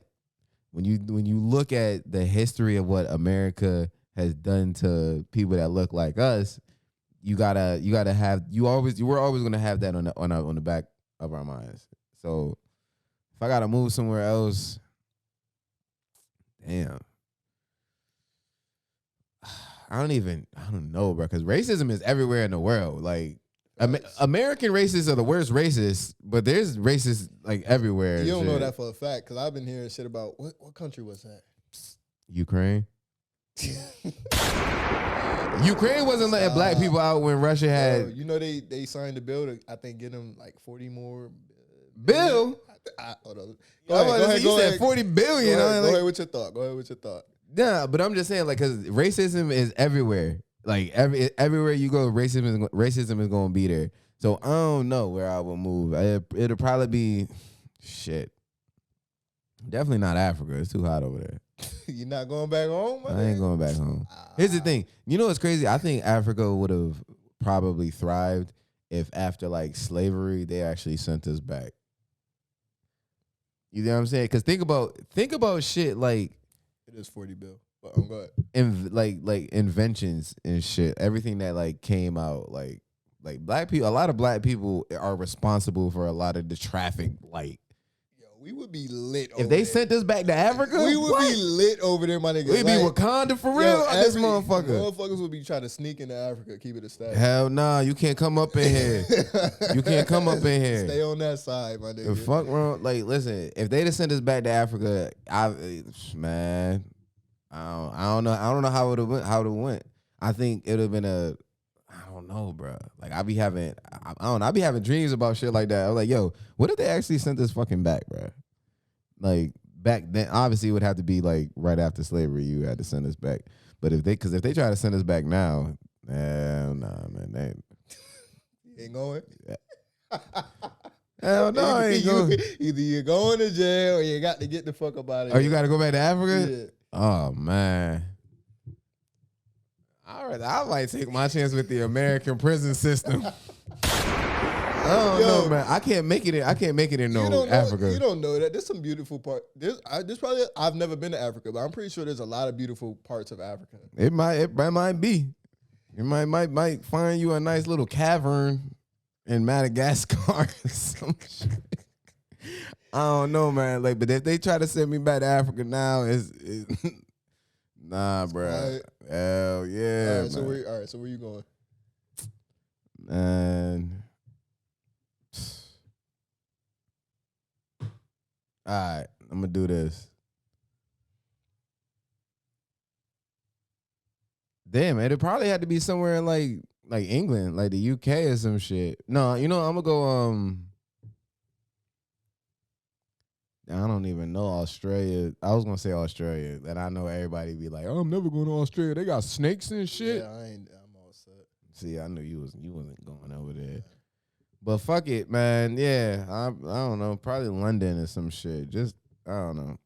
when you look at the history of what America has done to people that look like us, we're always gonna have that on the back of our minds. So if I gotta move somewhere else, damn. I don't know, bro, because racism is everywhere in the world. Like, American racists are the worst racists, but there's racists like everywhere. You don't know that for a fact, because I've been hearing shit about what country was that? Ukraine. Ukraine wasn't letting black people out when Russia had. You know they signed a bill to, I think, get them like 40 more. Bill? Hold on. Go ahead. You said 40 billion. Go ahead with your thought. Yeah, but I'm just saying, like, because racism is everywhere. Like, everywhere you go, racism is going to be there. So I don't know where I will move. It'll probably be shit. Definitely not Africa. It's too hot over there. You're not going back home? I ain't going back home. Here's the thing. You know what's crazy? I think Africa would have probably thrived if after like slavery they actually sent us back. You know what I'm saying? Because think about shit like it is 40 bill. But I'm good. Like inventions and shit. Everything that like came out like black people. A lot of black people are responsible for a lot of the traffic. Like we would be lit. If they sent us back to Africa, we would be lit over there, my nigga. We'd be Wakanda for real. This motherfucker. Motherfuckers would be trying to sneak into Africa, keep it a status. Hell nah, you can't come up in here. You can't come up in here. Stay on that side, my nigga. The fuck wrong? Like, listen, if they'd have sent us back to Africa, I don't know how it went. I think it would have been I don't know, bro. Like I be having dreams about shit like that. I was like, yo, what if they actually sent us fucking back, bro? Like back then, obviously it would have to be like right after slavery. You had to send us back. But if they try to send us back now, hell nah, man, you ain't going. Hell no, I ain't going. Either you're going to jail or you got to get the fuck up out of here. Oh, you got to go back to Africa? Yeah. Oh man. All right, I might take my chance with the American prison system. I don't know, man. I can't make it in no Africa. You don't know that. There's some beautiful part. I've never been to Africa, but I'm pretty sure there's a lot of beautiful parts of Africa. It might be. It might find you a nice little cavern in Madagascar or some shit. I don't know, man. Like, but if they try to send me back to Africa now, it's nah, bro. Right. Hell yeah. All right, so where you going? And all right, I'm gonna do this. Damn, it probably had to be somewhere in like England, like the UK or some shit. No, I'm gonna go. I don't even know Australia. I was gonna say Australia, and I know everybody be like, "Oh, I'm never going to Australia. They got snakes and shit." Yeah, I'm all set. See, I knew you wasn't going over there. But fuck it, man. Yeah, I don't know. Probably London or some shit. Just I don't know.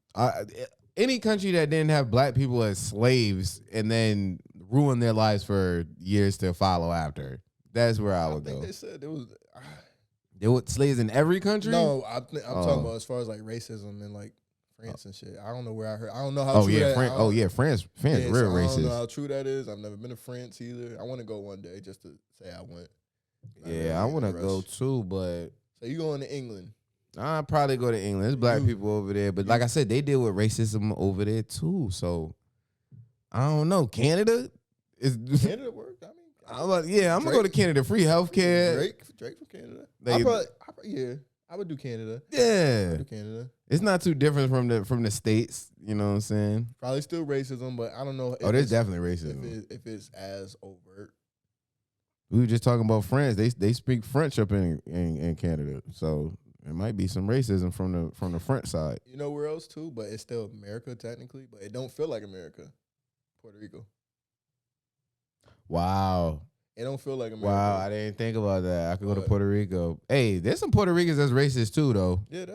Any country that didn't have black people as slaves and then ruin their lives for years to follow after. That's where I would go. They said there was. There were slaves in every country? No, I'm talking about as far as like racism and like France and shit. I don't know where I heard. I don't know how. True that, France real racist. I don't know how true that is. I've never been to France either. I want to go one day just to say I went. Yeah, I want to go too, but so you going to England? I'd probably go to England. There's black people over there, but like I said, they deal with racism over there too. So I don't know. Canada is Canada work. I'm gonna go to Canada. Free healthcare. Drake from Canada. I would do Canada. Yeah, do Canada. It's not too different from the States. You know what I'm saying? Probably still racism, but I don't know. There's definitely racism if it's as overt. We were just talking about France. They speak French up in Canada, so it might be some racism from the French side. You know where else too? But it's still America technically, but it don't feel like America. Puerto Rico. Wow. It don't feel like America. Wow, I didn't think about that. I could go to Puerto Rico. Hey, there's some Puerto Ricans that's racist too, though. Yeah,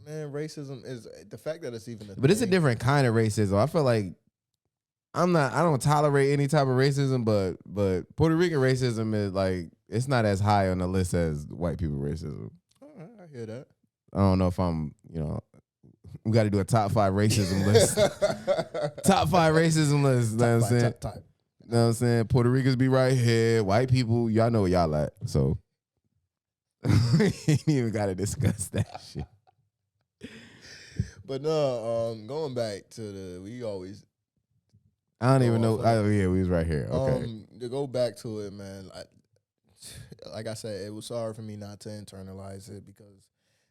racism is the fact that it's even But it's a different kind of racism. I feel like I don't tolerate any type of racism, but Puerto Rican racism is like, it's not as high on the list as white people racism. All right, I hear that. I don't know if we got to do a top 5 racism list. Top 5 racism list. You know what I'm saying? You know what I'm saying? Puerto Ricans be right here. White people, y'all know what y'all like. So we ain't even got to discuss that shit. But no, going back to I don't even know. We was right here. Okay. To go back to it, man. Like I said, it was hard for me not to internalize it because,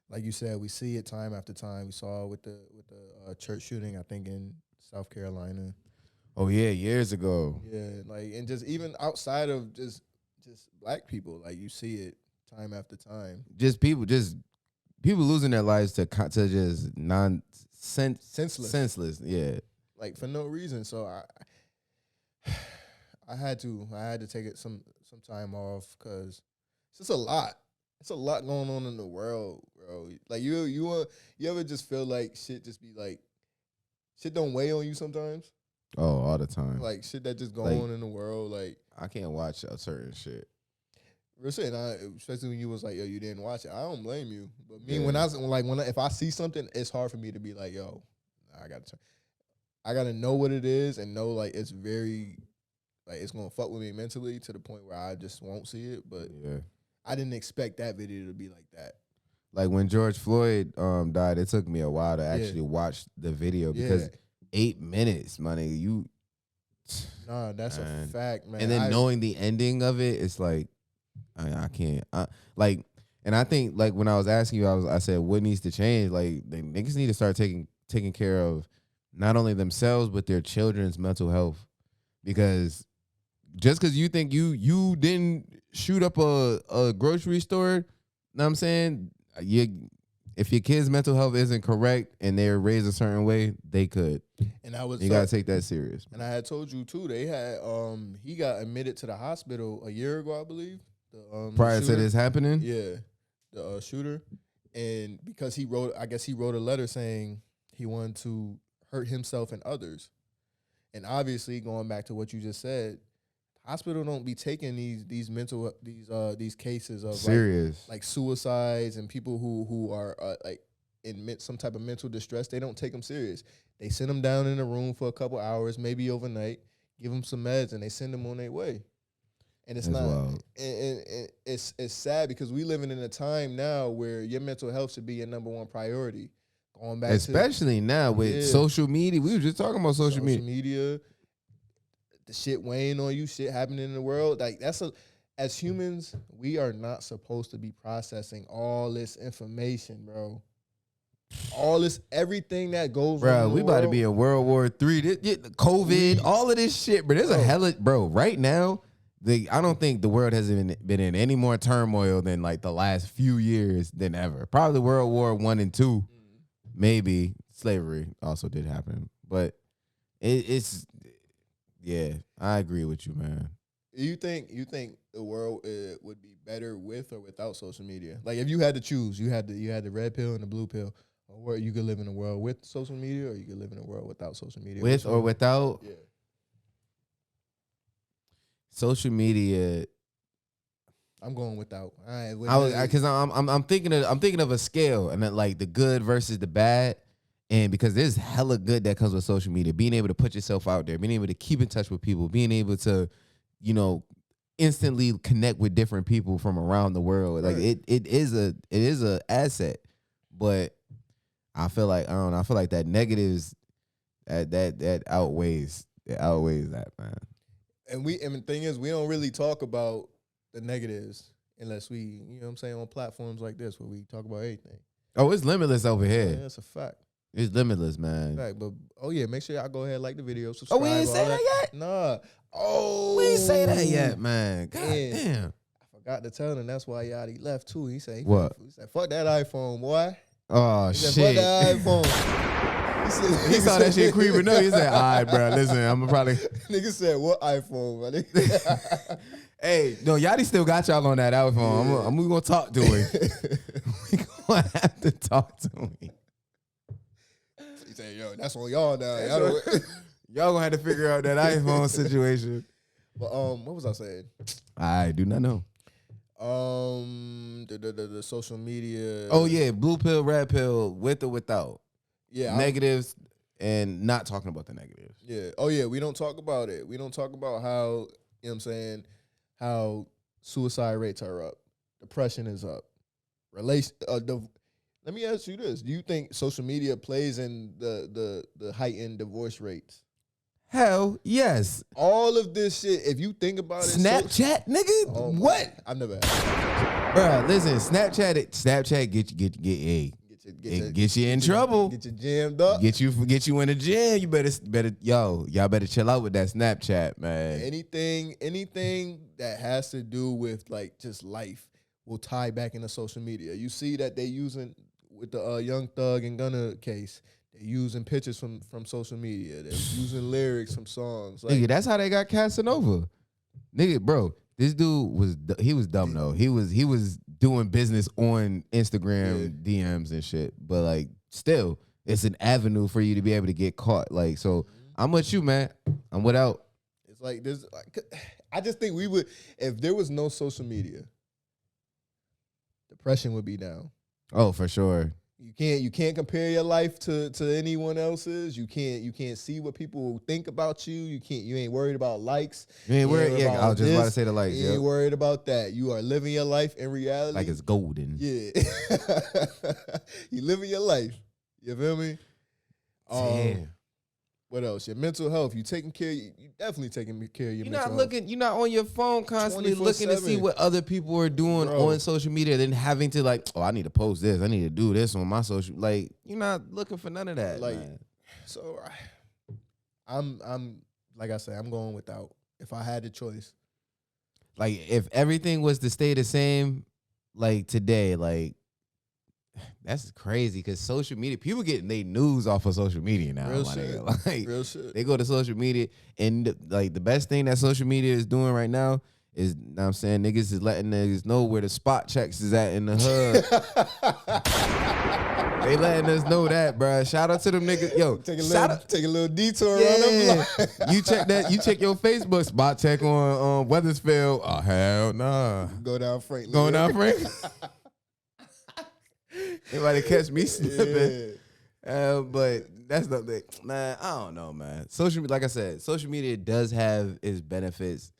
like you said, we see it time after time. We saw it with the church shooting, I think in South Carolina. Oh yeah, years ago. Yeah, like, and just even outside of just black people, like you see it time after time. Just people losing their lives to just senseless. Yeah, like for no reason. So I had to take it some time off because it's just a lot. It's a lot going on in the world, bro. Like you ever just feel like shit just be like shit don't weigh on you sometimes. Oh, all the time. Like shit that just go on in the world. Like I can't watch a certain shit. Real shit, especially when you was like, yo, you didn't watch it. I don't blame you. But me, if I see something, it's hard for me to be like, yo, I gotta know what it is and know like it's very, like it's gonna fuck with me mentally to the point where I just won't see it. But yeah, I didn't expect that video to be like that. Like when George Floyd died, it took me a while to actually watch the video because 8 minutes, my nigga, you. Nah, that's a fact, man. And then knowing the ending of it, it's like I can't. And I think like when I was asking you, I said what needs to change. Like the niggas need to start taking care of not only themselves but their children's mental health, because just because you think you didn't shoot up a grocery store, know what I'm saying? If your kid's mental health isn't correct and they're raised a certain way, they could. And I was you gotta take that serious. And I had told you too, they had he got admitted to the hospital a year ago, I believe. Prior to this happening? Yeah. The shooter. And because he wrote a letter saying he wanted to hurt himself and others. And obviously, going back to what you just said, hospital don't be taking these cases of serious like suicides and people who are like in some type of mental distress. They don't take them serious. They send them down in a room for a couple hours, maybe overnight, give them some meds, and they send them on their way. And it's That's not. wild. And it's sad because we living in a time now where your mental health should be your number one priority. Going back, especially now with social media. We were just talking about social media. The shit weighing on you, shit happening in the world. Like as humans, we are not supposed to be processing all this information, bro. All this, everything that goes on. Bro, we about to be in World War III. COVID, all of this shit. But there's a hella, bro, right now, I don't think the world has been in any more turmoil than like the last few years than ever. Probably World War I and II. Maybe slavery also did happen. But it's yeah, I agree with you, man. You think the world would be better with or without social media? Like if you had to choose, you had the red pill and the blue pill, or you could live in a world with social media, or you could live in a world without social media. With or without? Yeah. Social media. I'm going without. Because I'm thinking of a scale, and then like the good versus the bad. And because there's hella good that comes with social media, being able to put yourself out there, being able to keep in touch with people, being able to, instantly connect with different people from around the world. Like it is a asset. But I feel like that negatives that outweighs that, man. And the thing is, we don't really talk about the negatives unless we, on platforms like this where we talk about everything. Oh, it's limitless over here. Yeah, that's a fact. It's limitless, man. Fact, but make sure y'all go ahead and like the video, subscribe. Oh, we ain't say that yet? Nah. Oh, we ain't say that yet, man. God damn. I forgot to tell him that's why Yachty left too. He said, what? He said, fuck that iPhone, boy. Oh, shit. Fuck that iPhone. He saw that shit creeping up. He said, all right, bro, listen, I'm gonna probably. Nigga said, what iPhone, buddy? Hey, no, Yachty still got y'all on that iPhone. Yeah. We gonna talk to him. We gonna have to talk to him. He said, yo, that's on y'all now. Y'all gonna have to figure out that iPhone situation. But what was I saying? I do not know. The social media. Oh yeah, blue pill, red pill, with or without. Yeah, negatives and not talking about the negatives. Yeah. Oh yeah, we don't talk about it. We don't talk about how how suicide rates are up, depression is up, Let me ask you this: do you think social media plays in the heightened divorce rates? Hell yes. All of this shit, if you think about it. Snapchat, nigga? What? I've never asked. Bruh, listen, Snapchat get you in trouble. Get you jammed up. Get you in the jam. Y'all better chill out with that Snapchat, man. Anything that has to do with like just life will tie back into social media. You see that they using with the Young Thug and Gunna case. They're using pictures from social media. They're using lyrics from songs. Like, nigga, that's how they got Casanova. Nigga, bro, this dude was dumb though. He was doing business on Instagram DMs and shit. But like, still, it's an avenue for you to be able to get caught. Like, so I'm with you, man. I'm without. It's like this. I just think we would, if there was no social media, depression would be down. Oh, for sure. You can't compare your life to anyone else's. You can't see what people think about you. You ain't worried about likes. You ain't worried. Yeah, I was just about to say the likes. You ain't worried about that. You are living your life in reality. Like it's golden. Yeah. You living your life. You feel me? Damn. What else? Your mental health. You taking care. You definitely taking care of your mental health. You're not on your phone constantly looking to see what other people are doing on social media, then having to like, oh, I need to post this. I need to do this on my social. Like, you're not looking for none of that. Like, man. so I'm like I said, I'm going without. If I had the choice. Like, if everything was to stay the same, like today, like, that's crazy because social media, people getting their news off of social media now. Real shit. Nigga. Like, Real shit. They go to social media, and like the best thing that social media is doing right now is, you know what I'm saying, niggas is letting niggas know where the spot checks is at in the hood. They letting us know that, bro. Shout out to them niggas. Yo, take a little detour around yeah. them. You check that. You check your Facebook spot check on Weathersfield. Oh hell nah. Go down Franklin. Going down Franklin. Anybody catch me slipping? Yeah. But that's not the man. I don't know, man. Like I said, social media does have its benefits.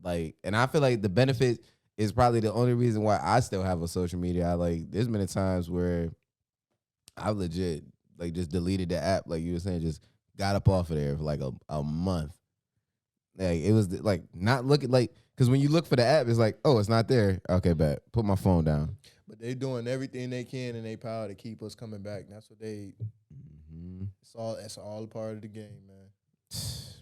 Like, and I feel like the benefit is probably the only reason why I still have a social media. There's many times where I legit like just deleted the app, like you were saying, just got up off of there for like a month. Like it was like not looking like, because when you look for the app, it's like, oh, it's not there. Okay, bet. Put my phone down. But they doing everything they can in their power to keep us coming back. That's what they. Mm-hmm. It's all a part of the game, man.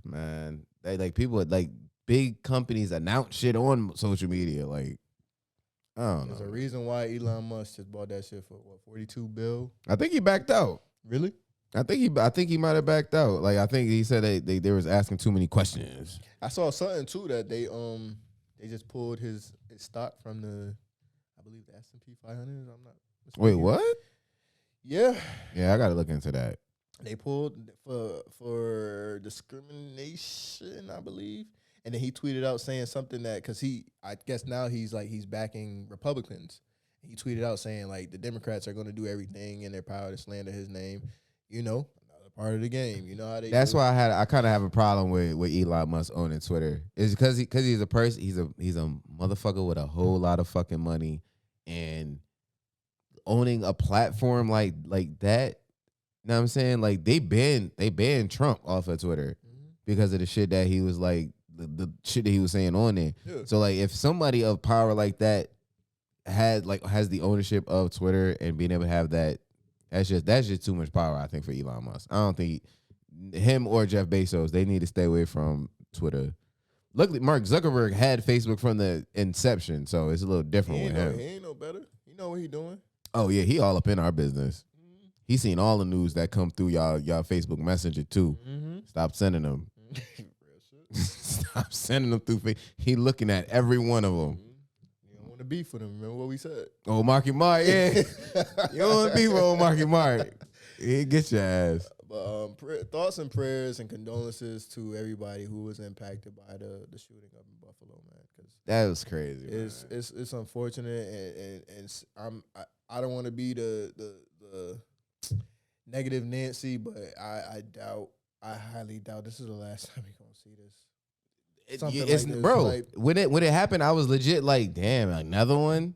Man, they like people like big companies announce shit on social media. Like, I don't know. There's a reason why Elon Musk just bought that shit for what, $42 billion? I think he backed out. Really? I think he might have backed out. Like, I think he said they was asking too many questions. I saw something too that they just pulled his stock from the, I believe the S&P 500. I'm not mistaken. Wait, what? Yeah. Yeah, I gotta look into that. They pulled for discrimination, I believe. And then he tweeted out saying something that, because I guess now he's backing Republicans. He tweeted out saying like the Democrats are going to do everything in their power to slander his name. You know, another part of the game. You know how they. That's do. why I kind of have a problem with Elon Musk owning Twitter. It's because he's a person. He's a motherfucker with a whole lot of fucking money, and owning a platform like that. You know what I'm saying? Like they banned Trump off of Twitter because of the shit that he was like. The shit that he was saying on there. Yeah. So like if somebody of power like that has the ownership of Twitter and being able to have that's just too much power, I think, for Elon Musk. I don't think him or Jeff Bezos, they need to stay away from Twitter. Luckily, Mark Zuckerberg had Facebook from the inception, so it's a little different with him. He ain't no better. You know what he doing. Oh yeah, he all up in our business. He seen all the news that come through y'all Facebook Messenger too. Stop sending them. Stop sending them through Facebook. He looking at every one of them. You don't want to beef with him. Remember what we said? Oh, Marky Mark, yeah. You don't want to beef with old Marky Mark. He get your ass. But thoughts and prayers and condolences to everybody who was impacted by the shooting up in Buffalo, man. Cause that was crazy. It's unfortunate, and I don't want to be the negative Nancy, but I highly doubt this is the last time we're gonna see this. Bro, when it happened, I was legit like, damn, another one.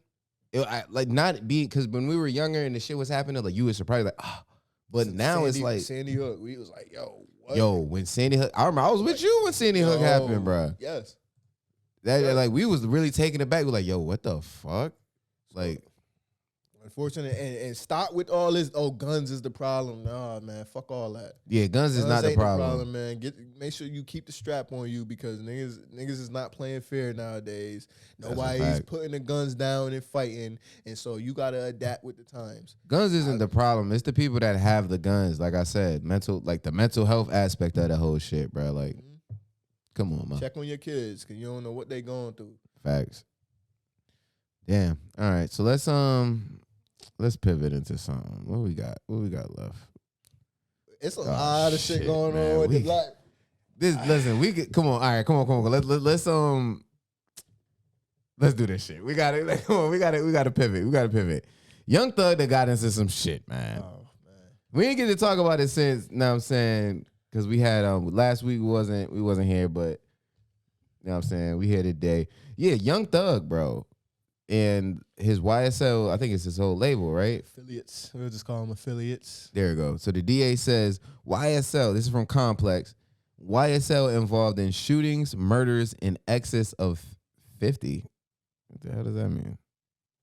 Because when we were younger and the shit was happening, like you were surprised, like, ah. But now it's like Sandy Hook. We was like, yo, what? Yo, when Sandy Hook, I remember I was with you when Sandy Hook happened, bro. Yes. Like we was really taken aback. We're like, yo, what the fuck? Like, unfortunate, and stop with all this. Oh, guns is the problem. Nah, man, fuck all that. Yeah, guns is not the problem. Man. Make sure you keep the strap on you because niggas is not playing fair nowadays. Nobody's putting the guns down and fighting, and so you gotta adapt with the times. Guns isn't the problem. It's the people that have the guns. Like I said, the mental health aspect of the whole shit, bro. Like, come on, man. Check on your kids because you don't know what they going through. Facts. Damn. All right, so let's pivot into something. What we got left? It's a lot of shit going on with the black. Listen, we could come on. All right, come on. Let's do this shit. We got it. Like, come on, we got to pivot. Young Thug that got into some shit, man. Oh man. We didn't get to talk about it since. Know what I'm saying? Because we had last week we wasn't here, but you know what I'm saying, we here today. Yeah, Young Thug, bro, and his YSL. I think it's his whole label, right? Affiliates. We'll just call them affiliates. There we go. So the DA says YSL. This is from Complex. YSL involved in shootings, murders in excess of 50. What the hell does that mean?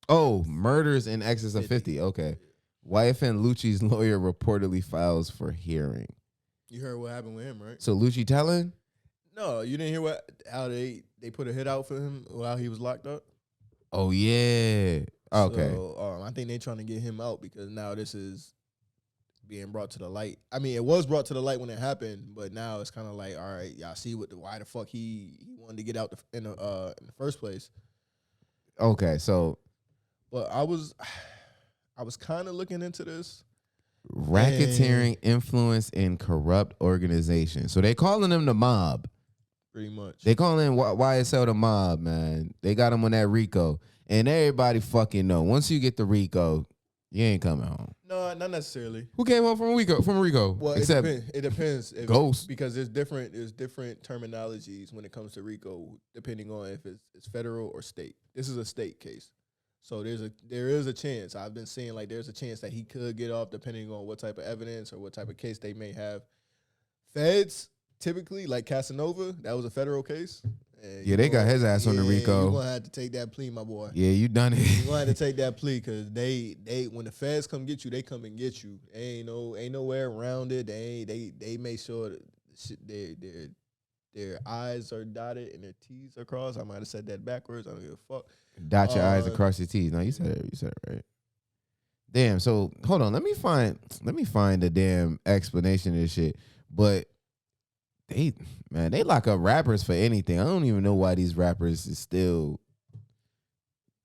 Oh, murders in excess of 50. Okay. YFN Lucci's lawyer reportedly files for hearing. You heard what happened with him, right? So Lucci telling? No, you didn't hear how they put a hit out for him while he was locked up? Oh, yeah. Okay. So I think they're trying to get him out because now this is being brought to the light. I mean, it was brought to the light when it happened, but now it's kind of like, all right, y'all see why the fuck he wanted to get out in the first place. Okay, so But I was kind of looking into this. racketeering, influence, and corrupt organization. So they calling them the mob. Pretty much. They calling YSL the mob, man. They got them on that RICO. And everybody fucking know. Once you get the RICO, you ain't coming home. No, not necessarily. Who came home from RICO? Well, Except it depends. Ghost. Because there's different terminologies when it comes to RICO, depending on if it's federal or state. This is a state case. So there is a chance. I've been seeing like there's a chance that he could get off depending on what type of evidence or what type of case they may have. Feds typically, like Casanova, that was a federal case. Yeah, they got his ass on the RICO. You're gonna have to take that plea, my boy. Yeah, you done it. You're gonna have to take that plea because they when the feds come get you, they come and get you. Ain't nowhere around it. They make sure that their I's are dotted and their T's are crossed. I might have said that backwards. I don't give a fuck. Dot your I's and cross your T's. No, you said it right. Damn, so hold on. Let me find the damn explanation of this shit. But they lock up rappers for anything. I don't even know why these rappers is still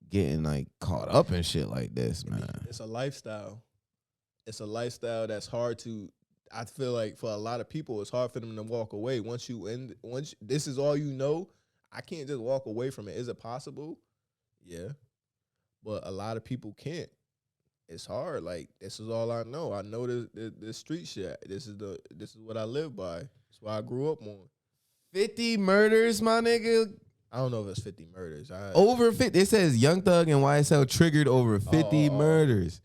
getting like caught up in shit like this, man. It's a lifestyle. It's a lifestyle that's hard to. I feel like for a lot of people, it's hard for them to walk away. Once this is all you know, I can't just walk away from it. Is it possible? Yeah, but a lot of people can't. It's hard. Like, this is all I know. I know this street shit. This is what I live by. That's what I grew up on. 50 murders, my nigga. I don't know if it's 50 murders. Over 50. It says Young Thug and YSL triggered over 50 murders.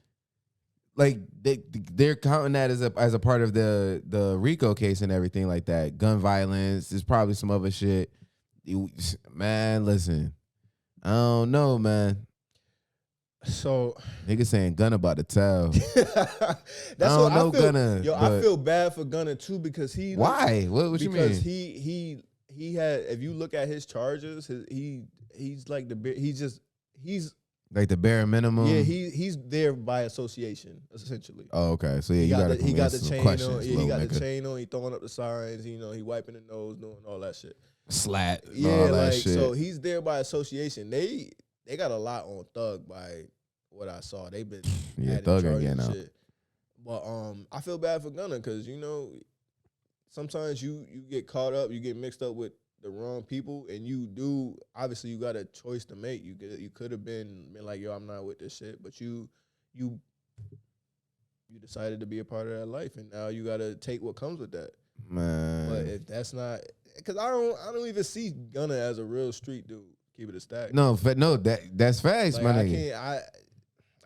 Like they're counting that as a part of the RICO case and everything like that. Gun violence. There's probably some other shit. Man, listen. I don't know, man. So nigga saying Gunna about to tell. That's I don't know Gunna. I feel bad for Gunna too because he. Why? What you mean? Because he had. If you look at his charges, he's like he's like the bare minimum. Yeah, he's there by association essentially. Oh, okay. So yeah, he got the chain on. Yeah, he got nigga. the chain on. He throwing up the signs. He wiping the nose, doing all that shit. Slat. Yeah, all that like shit. so he's there by association. They got a lot on Thug by what I saw. They've been Thug ain't getting out. Shit. But I feel bad for Gunna because sometimes you get caught up, you get mixed up with the wrong people, and you got a choice to make. You could have been like, yo, I'm not with this shit, but you decided to be a part of that life, and now you got to take what comes with that. Man, but if that's not, because I don't even see Gunna as a real street dude. Keep it a stack. No, that's facts, like, my nigga.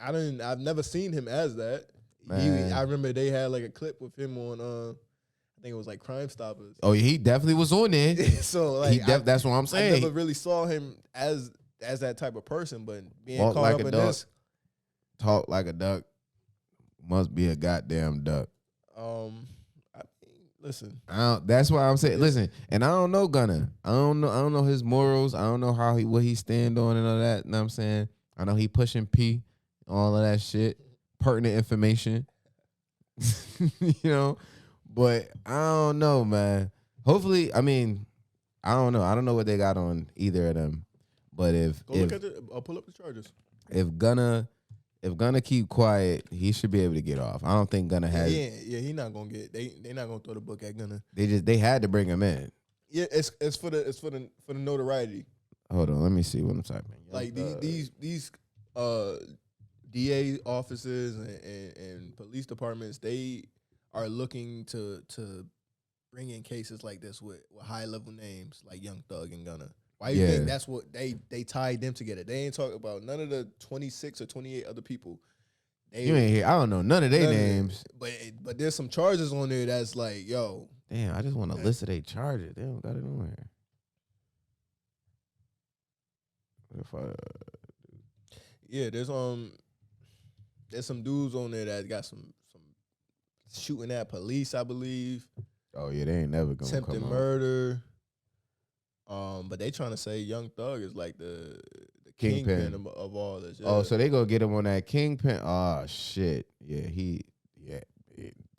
I've never seen him as that. I remember they had like a clip with him on I think it was like Crime Stoppers. Oh, he definitely was on there. So like that's what I'm saying. I never really saw him as that type of person, but being Walk caught like up a in duck. this, talk like a duck, must be a goddamn duck. Listen, that's why I'm saying. Listen, and I don't know Gunna. I don't know his morals. I don't know what he stand on and all that. You know what I'm saying? I know he pushing P, all of that shit, pertinent information. But I don't know, man. Hopefully, I mean, I don't know. I don't know what they got on either of them. But I'll pull up the charges. If Gunna keep quiet, he should be able to get off. I don't think Gunna has. Yeah, he not gonna get. They not gonna throw the book at Gunna. They had to bring him in. Yeah, it's for the notoriety. Hold on, let me see what I'm typing. Like these DA offices and police departments, they are looking to bring in cases like this with high level names like Young Thug and Gunna. Why do you think that's what they tied them together? They ain't talking about none of the 26 or 28 other people. You ain't here. I don't know none of their names. But there's some charges on there that's like, yo. Damn, I just want to list their charges. They don't got it on here. Yeah, there's some dudes on there that got some shooting at police, I believe. Oh yeah, they ain't never gonna attempted come murder. But they trying to say Young Thug is like the Kingpin of all this. Yeah. Oh, so they gonna get him on that Kingpin? Oh shit, yeah,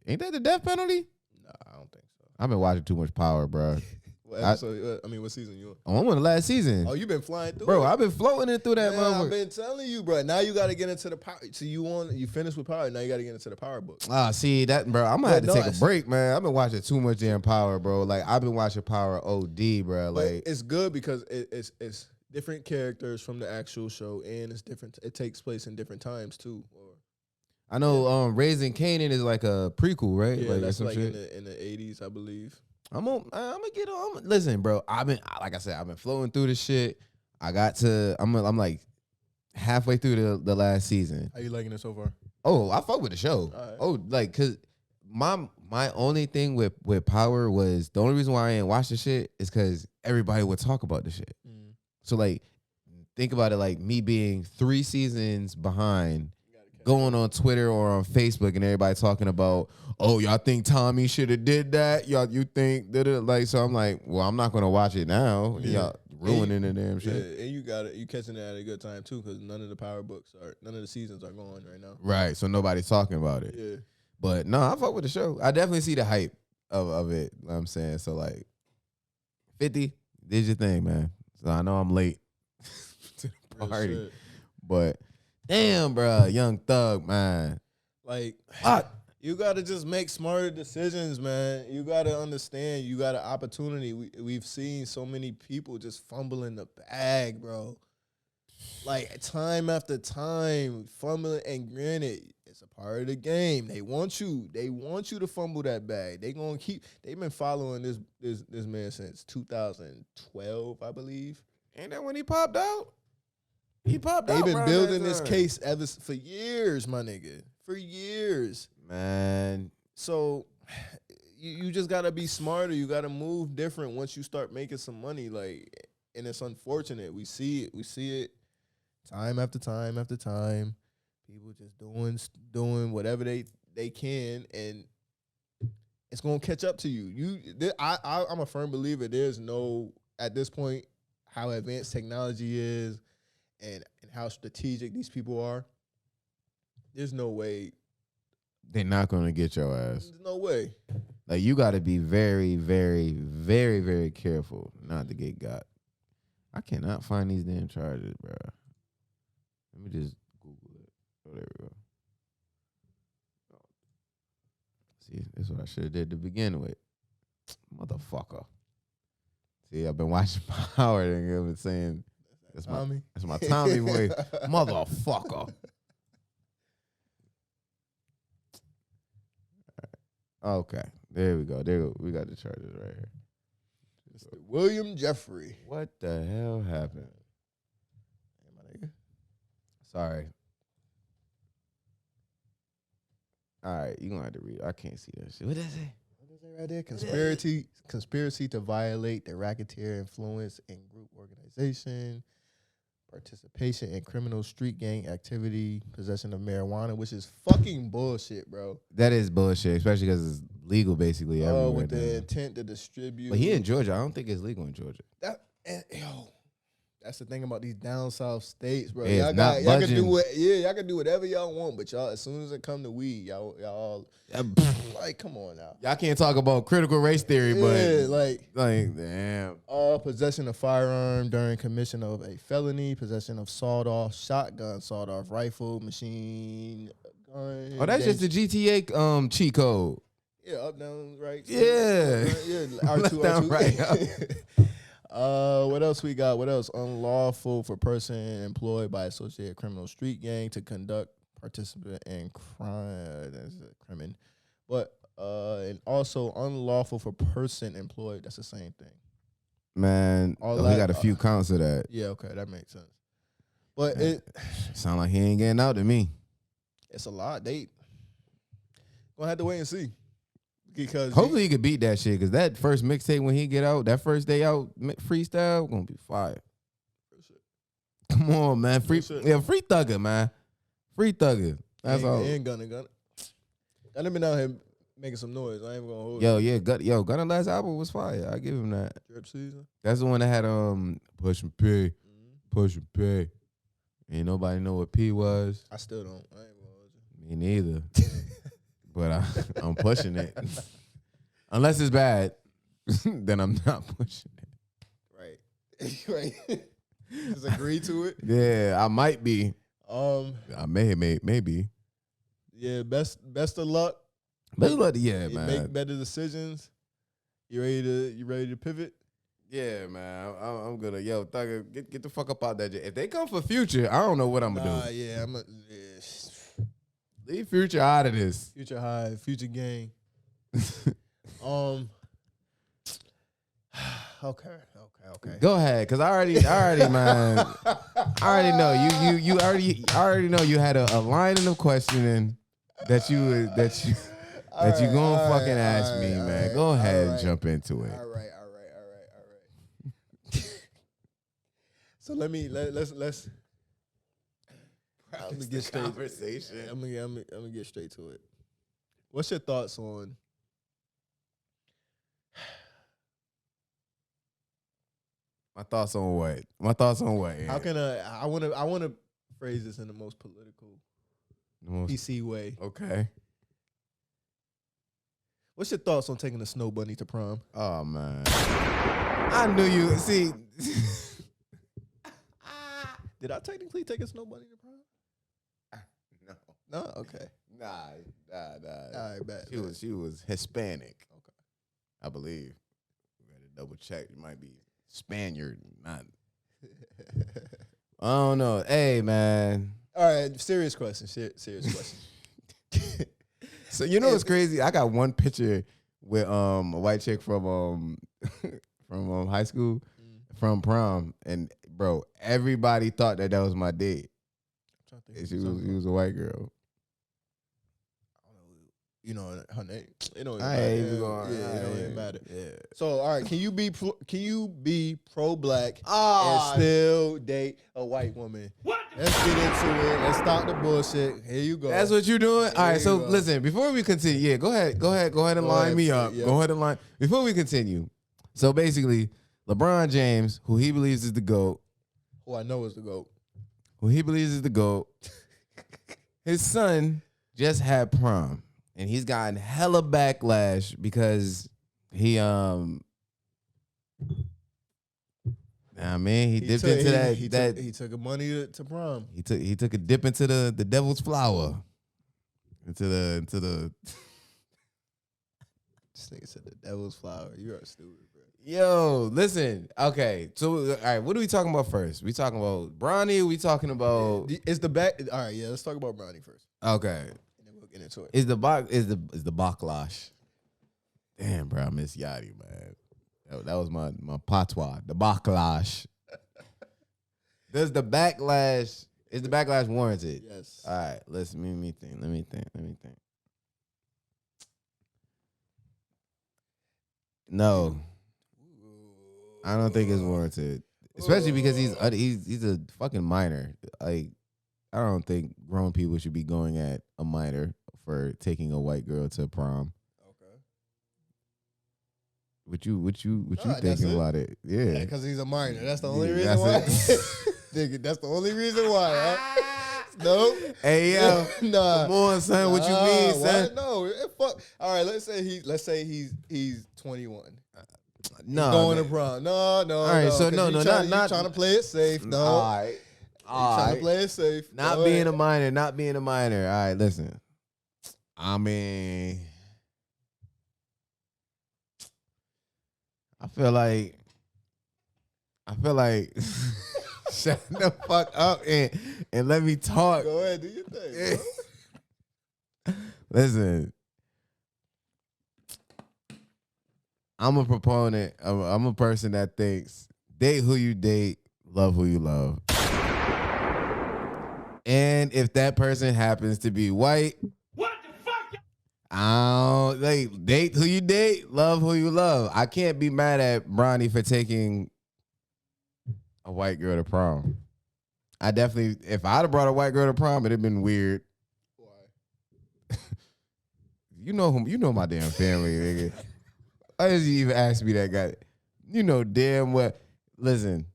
ain't that the death penalty? Nah, I don't think so. I've been watching too much Power, bro. What episode? What season you on? I'm on the last season. Oh, you been flying through, bro. it? I've been floating it through that. I've been telling you, bro. Now you got to get into the power. So you finished with Power. Now you got to get into the Power book. See that, bro. I'm gonna have to take a break, man. I've been watching too much damn Power, bro. Like I've been watching Power OD, bro. Like it's good because it's different characters from the actual show, and it's different. It takes place in different times too. I know, Raising Kanan is like a prequel, right? Yeah, like that's some like shit. in the 80s, I believe. I'm gonna get on. Listen, bro. Like I said, I've been flowing through this shit. I'm like halfway through the last season. How you liking it so far? Oh, I fuck with the show. Right. Oh, like cause my only thing with Power was the only reason why I ain't watch the shit is because everybody would talk about the shit. Mm. So like, think about it like me being 3 seasons behind. Going on Twitter or on Facebook and everybody talking about, oh, y'all think Tommy should have did that? You think that it like? So I'm like, well, I'm not gonna watch it now. Yeah. Y'all ruining the damn shit. Yeah, and you catching it at a good time too, because none of the seasons are going right now. Right. So nobody's talking about it. Yeah. But no, I fuck with the show. I definitely see the hype of it. You know what I'm saying? So like 50, did your thing, man. So I know I'm late to the party. But damn, bro, Young Thug, man. Like, What? you got to just make smarter decisions, man. You got to understand you got an opportunity. We've seen so many people just fumbling the bag, bro. Like, time after time, fumbling. And granted, it's a part of the game. They want you to fumble that bag. They've been following this man since 2012, I believe. Ain't that when he popped out? He popped out. They've been around building that this time. case for years, my nigga. For years. Man. So you just gotta be smarter. You gotta move different once you start making some money. Like, and it's unfortunate. We see it time after time after time. People just doing whatever they can, and it's gonna catch up to you. I'm a firm believer. There's no, at this point, how advanced technology is and how strategic these people are. There's no way. They're not gonna get your ass. There's no way. Like, you gotta be very, very, very, very careful not to get got. I cannot find these damn charges, bro. Let me just Google it. Oh, there we go. See, that's what I should have did to begin with. Motherfucker. See, I've been watching Power and I've been saying that's my Tommy voice. Motherfucker. Okay. There we go. We got the charges right here. Mr. William Jeffrey. What the hell happened? Sorry. All right, you're going to have to read it. I can't see that shit. What does it say? What is it right there? Conspiracy to violate the racketeer influence in group organization, participation in criminal street gang activity, possession of marijuana, which is fucking bullshit, bro. That is bullshit, especially because it's legal basically everywhere. With the now. intent to distribute. But he in Georgia. I don't think it's legal in Georgia. That's the thing about these down south states, bro. Yeah, y'all can do y'all can do whatever y'all want, but y'all, as soon as it come to weed, y'all like, come on now. Y'all can't talk about critical race theory, but like damn. Possession of firearm during commission of a felony, possession of sawed-off shotgun, sawed-off rifle, machine gun. Oh, that's just the GTA cheat code. Yeah, up, down, right. Yeah. R2, Left, down, right, up. What else we got? What else? Unlawful for person employed by associated criminal street gang to conduct participant in crime. That's a crimin. But and also unlawful for person employed. That's the same thing. Man, we got a few counts of that. Yeah, okay, that makes sense. But it sound like he ain't getting out to me. It's a lot. They gonna have to wait and see. Because hopefully he could beat that shit. Because that first mixtape when he get out, that first day out freestyle gonna be fire. Come on, man, free Thugger, man, free Thugger. That's all. Ain't Gunna. Gunna been out here making some noise. I ain't gonna hold. Gunna last album was fire. I give him that. Drip Season. That's the one that had Push and P, Push and P. Ain't nobody know what P was. I still don't. I ain't gonna hold you. Me neither. But I'm pushing it. Unless it's bad, then I'm not pushing it. Right. Right. Just agree to it. Yeah, I might be. I maybe. Yeah, best of luck. Best of luck, yeah, man. Make better decisions. You ready to pivot? Yeah, man. I'm gonna Thugger, get the fuck up out that. If they come for Future, I don't know what I'm gonna do. Yeah, Leave Future out of this. Future high, Future gang. Okay. Go ahead, cause I already, man. I already know you already know you had a line of questioning that you gonna fucking ask me, man. Go ahead and jump into it. All right. So let's. I'm gonna get straight. Conversation. I'm gonna get straight to it. What's your thoughts on? My thoughts on what? How can I want to phrase this in the most political, PC way. Okay. What's your thoughts on taking the snow bunny to prom? Oh man, I knew you. See, did I technically take a snow bunny to prom? No. Okay. Nah. All right, bad. She was Hispanic. Okay. I believe. We got to double check. It might be Spaniard, not. I don't know. Hey, man. All right, serious question. Serious question. So you know what's crazy? I got one picture with a white chick from from high school, from prom, and bro, everybody thought that was my date. And she was a white girl. You know her name. It don't even matter. Yeah. So, all right, can you be pro-black and still date a white woman? What? Let's get into it. Let's stop the bullshit. Here you go. That's what you're doing. All right. So listen, before we continue, go ahead and line me up. Yeah. Go ahead and line. Before we continue, so basically, LeBron James, who he believes is the GOAT, who I know is the GOAT, his son just had prom. And he's gotten hella backlash because he dipped into that. He took money to prom. He took a dip into the devil's flower. Into the This nigga said the devil's flower. You are stupid, bro. Yo, listen. Okay, so all right, what are we talking about first? We talking about Bronny? We talking about it's the back. All right, yeah. Let's talk about Bronny first. Okay. Get into it. Is the Backlash? Damn, bro, I miss Yadie, man. That was my patois. The Backlash. Is the backlash warranted? Yes. All right, let me think. No, I don't think it's warranted, especially because he's a fucking minor. Like, I don't think grown people should be going at a minor for taking a white girl to prom. Okay. What you thinking about it? Yeah, because he's a minor. That's the only reason why. Nigga, that's the only reason why. Huh? Nope. Hey yo, nah. Come on, son. What you mean, son? No, fuck. All right, let's say he's 21. No, he's going to prom. No. All right, so no, not trying to play it safe. No. All right. Trying to play it safe. Not being a minor. All right, listen. I mean, I feel like Shut the fuck up and let me talk. Go ahead, do your thing, bro. Listen, I'm a proponent. I'm a person that thinks date who you date, love who you love. And if that person happens to be white, What the fuck? I don't like date who you date, love who you love. I can't be mad at Bronny for taking a white girl to prom. I definitely, if I'd have brought a white girl to prom, it'd have been weird. Why? You know whom? You know my damn family, nigga. Why did you even ask me that guy? You know damn well. Listen,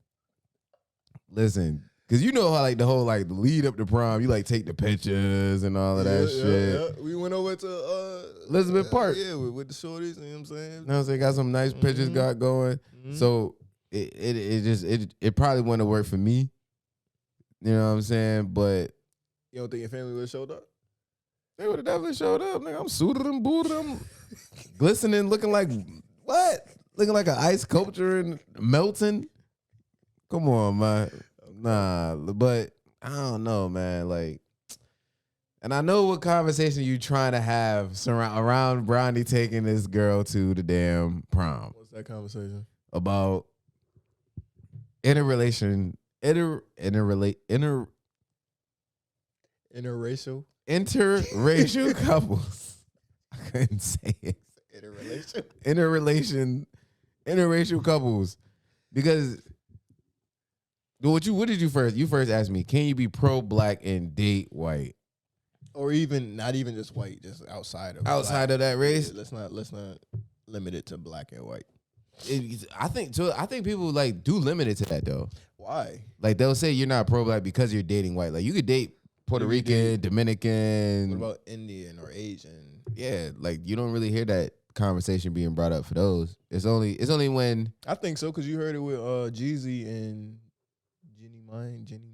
because you know how like the whole like lead up to prom, you like take the pictures and all of that shit. Yeah. We went over to Elizabeth Park. Yeah, with the shorties. You know what I'm saying? You know what I'm saying? Got some nice pictures got going. So it probably wouldn't have worked for me. You know what I'm saying? But You don't think your family would have showed up? they would have definitely showed up. Nigga, I'm suited and booted. I'm glistening, looking like what? Looking like an ice sculpture and melting. Come on, man. Nah, but I don't know, man. Like, and I know what conversation you trying to have around Bronny taking this girl to the damn prom. What's that conversation? About interracial couples. I couldn't say it. Interracial couples. Because what did you first? You first asked me, can you be pro-black and date white? Or even not even just white, just outside of Outside of that race? Yeah, let's not limit it to black and white. I think people like do limit it to that though. Why? Like they'll say you're not pro-black because you're dating white. Like you could date Puerto You could Rican, Dominican. What about Indian or Asian? Yeah, like you don't really hear that conversation being brought up for those. It's only when I think so, because you heard it with Jeezy and Jenny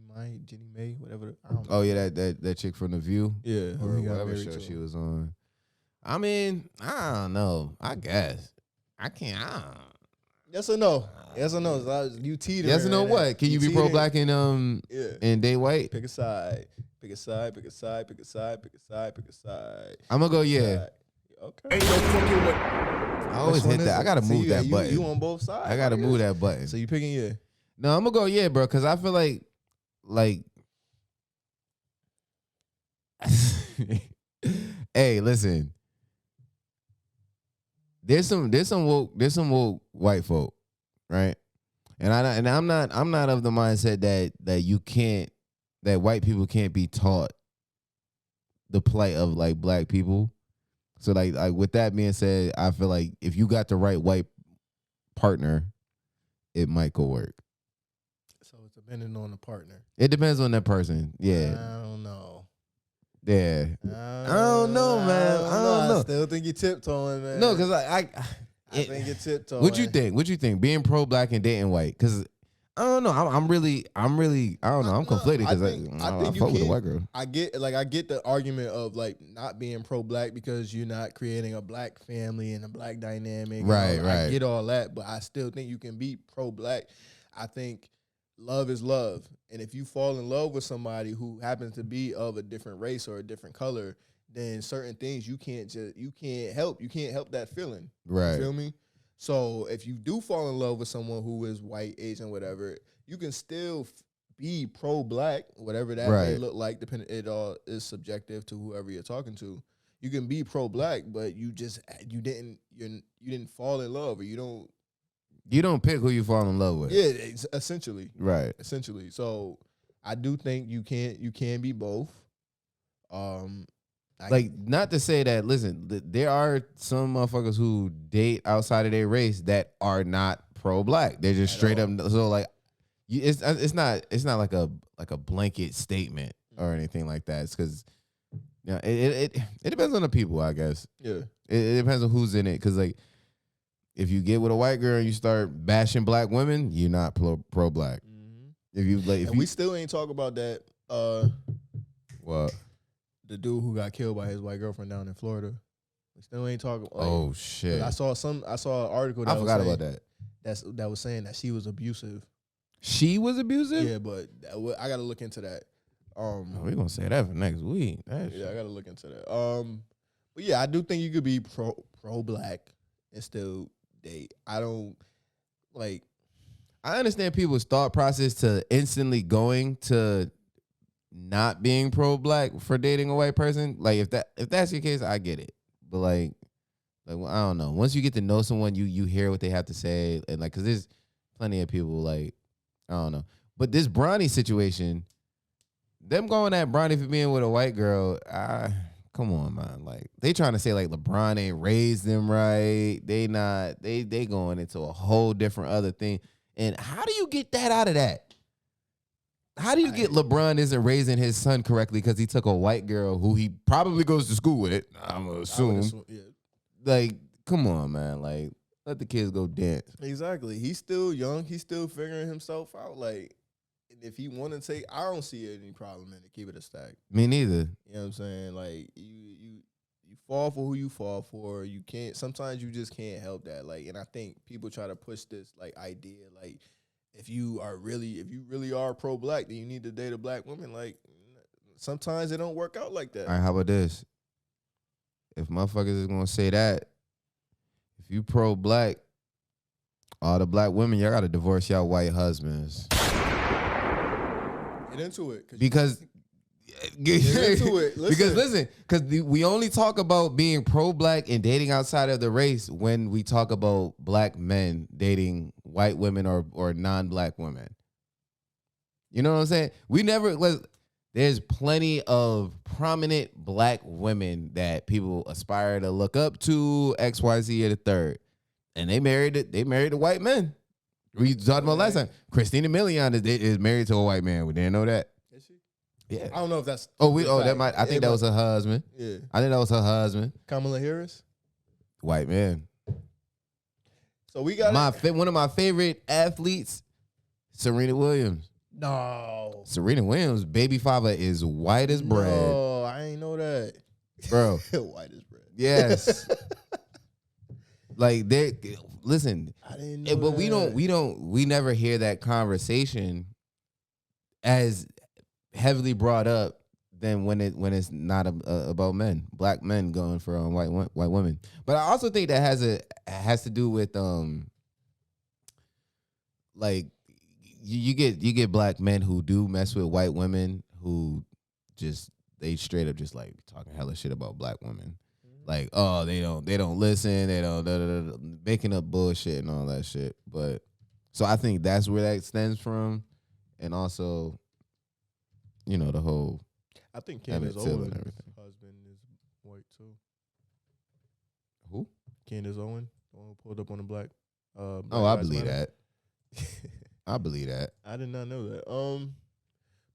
May, whatever. I don't know. oh yeah, that chick from The View. Yeah, Or who he got whatever married show to. she was on. I mean, I don't know. I guess. I can't. Yes or no? Yes or no? You teetering. Yes or no right now. what? Can you be teetering. pro-black and Yeah. and date white? Pick a side. Pick a side. Pick a side. Pick a side. Pick a side. Pick a side. I'm gonna go yeah. Side. Okay. Ain't no fucking way. I always Which one hit is that. I it? gotta See, move that you, button. You on both sides. I gotta move that button. So you picking yeah. No, I'm gonna go yeah, bro, because I feel like hey, listen. There's some woke white folk, right? And I'm not of the mindset that white people can't be taught the plight of like black people. So like with that being said, I feel like if you got the right white partner, it might go work. So it's depending on the partner. It depends on that person. Yeah. I don't know. Yeah. I don't know, man. I don't know. I still think you're tiptoeing, man. No, because I think you're tiptoeing. What you think? What you think? Being pro-black and dating white? Because I don't know. I'm really. I don't know. I'm conflicted because I think you fuck with a can. white girl. I get the argument of like not being pro-black because you're not creating a black family and a black dynamic. Right, right. I get all that, but I still think you can be pro-black. I think love is love, and if you fall in love with somebody who happens to be of a different race or a different color, then certain things you can't help that feeling. Right. You feel me? So if you do fall in love with someone who is white, Asian, whatever, you can still be pro-black, whatever that may look like. It all is subjective to whoever you're talking to. You can be pro-black, but you didn't fall in love, or you don't pick who you fall in love with. Yeah, essentially. Right. Essentially. So I do think you can be both. Not to say that, listen, there are some motherfuckers who date outside of their race that are not pro-black. They're just straight up. So like, it's not like a blanket statement or anything like that. It's because it depends on the people, I guess. Yeah. It depends on who's in it. Because like, if you get with a white girl and you start bashing black women, you're not pro-black. Mm-hmm. We still ain't talk about that. What? The dude who got killed by his white girlfriend down in Florida. We still ain't talking. Like, oh shit! I saw an article. That I forgot about that. That was saying that she was abusive. She was abusive? Yeah, but I gotta look into that. We're gonna say that for next week. Yeah, I gotta look into that. But yeah, I do think you could be pro black and still date. I don't like. I understand people's thought process to instantly going to not being pro black for dating a white person. Like if that's your case, I get it. But like I don't know. Once you get to know someone, you hear what they have to say, and like, cause there's plenty of people like I don't know. But this Bronny situation, them going at Bronny for being with a white girl, come on, man. Like they trying to say like LeBron ain't raised them right. They going into a whole different other thing. And how do you get that out of that? How do you get LeBron isn't raising his son correctly because he took a white girl who he probably goes to school with? I'm gonna assume. Yeah. Like, come on, man. Like, let the kids go dance. Exactly. He's still young. He's still figuring himself out. Like, if he want to take, I don't see any problem in it. Keep it a stack. Me neither. You know what I'm saying? Like, you fall for who you fall for. You can't. Sometimes you just can't help that. Like, and I think people try to push this like idea like. If you really are pro-black, then you need to date a black woman. Like, sometimes it don't work out like that. All right, how about this? If motherfuckers is gonna say that, if you pro-black, all the black women, y'all gotta divorce y'all white husbands. Get into it. Because get into it. Listen. Because we only talk about being pro-black and dating outside of the race when we talk about black men dating white women or non-black women. You know what I'm saying? There's plenty of prominent black women that people aspire to look up to, XYZ or the third. And they married the white men. We talked about last time. Christina Milian is married to a white man. We didn't know that. Is she? Yeah. I don't know if that's. I think that was her husband. Yeah. I think that was her husband. Kamala Harris. White man. So we got one of my favorite athletes, Serena Williams. No. Serena Williams' baby father is white as bread. No, I ain't know that. Bro. White as bread. Yes. Like listen. I didn't know But that. we never hear that conversation as heavily brought up than when it's not about men, black men going for white women. But I also think that has to do with like you get black men who do mess with white women who they straight up just like talking hella shit about black women. Like, oh, they don't listen, they don't making up bullshit and all that shit. But so I think that's where that stems from, and also, you know, the whole. I think Emmett Candace Till Owens' and everything. husband is white too. Who? Candace Owens, the one who pulled up on the black. Oh, Black I Lives believe Matter. that. I believe that. I did not know that.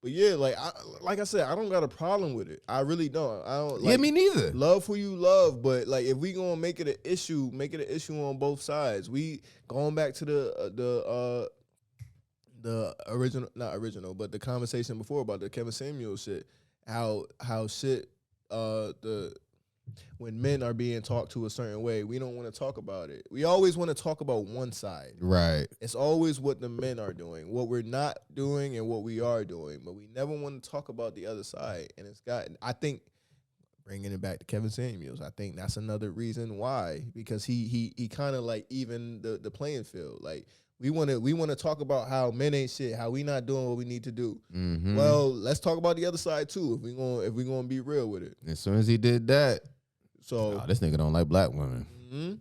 But yeah, like I said, I don't got a problem with it. I really don't. I don't. Like, Yeah, me neither. Love who you love, but like if we gonna make it an issue, make it an issue on both sides. We going back to the original, not original, but the conversation before about the Kevin Samuels shit. How shit when men are being talked to a certain way, we don't want to talk about it. We always want to talk about one side. Right. It's always what the men are doing, what we're not doing, and what we are doing. But we never want to talk about the other side. And I think, bringing it back to Kevin Samuels, I think that's another reason why. Because he kind of like even the playing field. Like we want to talk about how men ain't shit, how we not doing what we need to do. Mm-hmm. Well, let's talk about the other side too. If we gonna be real with it. As soon as he did that, So this nigga don't like black women. mm-hmm.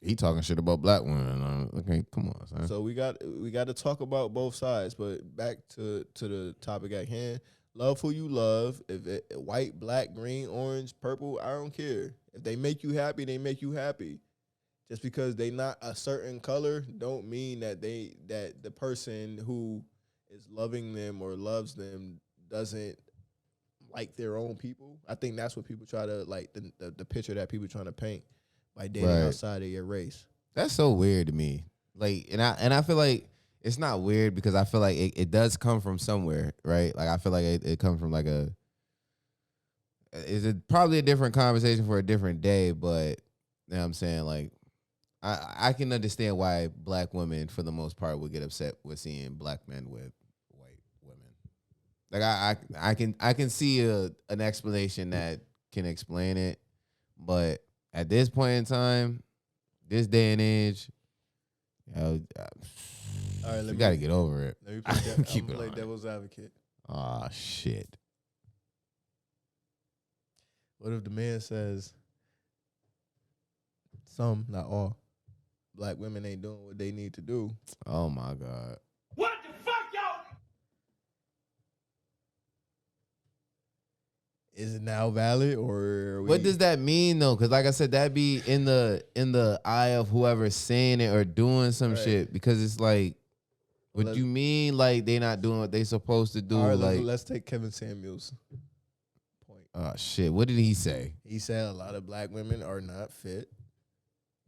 He talking shit about black women. Okay, come on, son. So we got to talk about both sides. But back to the topic at hand. Love who you love. If white, black, green, orange, purple, I don't care. If they make you happy, they make you happy. Just because they not a certain color don't mean that the person who is loving them or loves them doesn't like their own people. I think that's what people try to like the picture that people trying to paint by dating outside of your race. That's so weird to me. Like, and I feel like it's not weird because I feel like it does come from somewhere, right? Like I feel like it comes from like it's probably a different conversation for a different day, but you know what I'm saying? Like I can understand why black women, for the most part, would get upset with seeing black men with white women. Like I can see an explanation that can explain it, but at this point in time, this day and age, All right, you got to get over it. Let me play, Keep it play on. devil's advocate. Oh shit. What if the man says, some, not all, black women ain't doing what they need to do? Oh my God. What the fuck, y'all? Is it now valid, or are we, What does that mean though? Because like I said, that be in the eye of whoever's saying it or doing some Right. shit. Because it's like, what Let's- you mean like they not doing what they supposed to do? All right, Like, let's take Kevin Samuels' point. oh shit, what did he say? He said a lot of black women are not fit,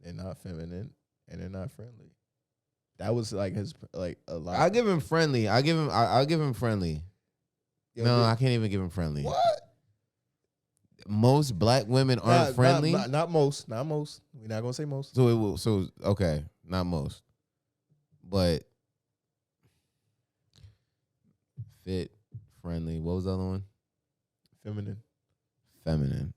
they're not feminine, and they're not friendly. That was like his like a lot. I give him friendly. I'll give him friendly. Yo, No, dude, I can't even give him friendly. what? Most black women aren't friendly. Not most. Not most. We're not gonna say most. So it will. So okay, not most, but fit, friendly. What was the other one? Feminine. Feminine.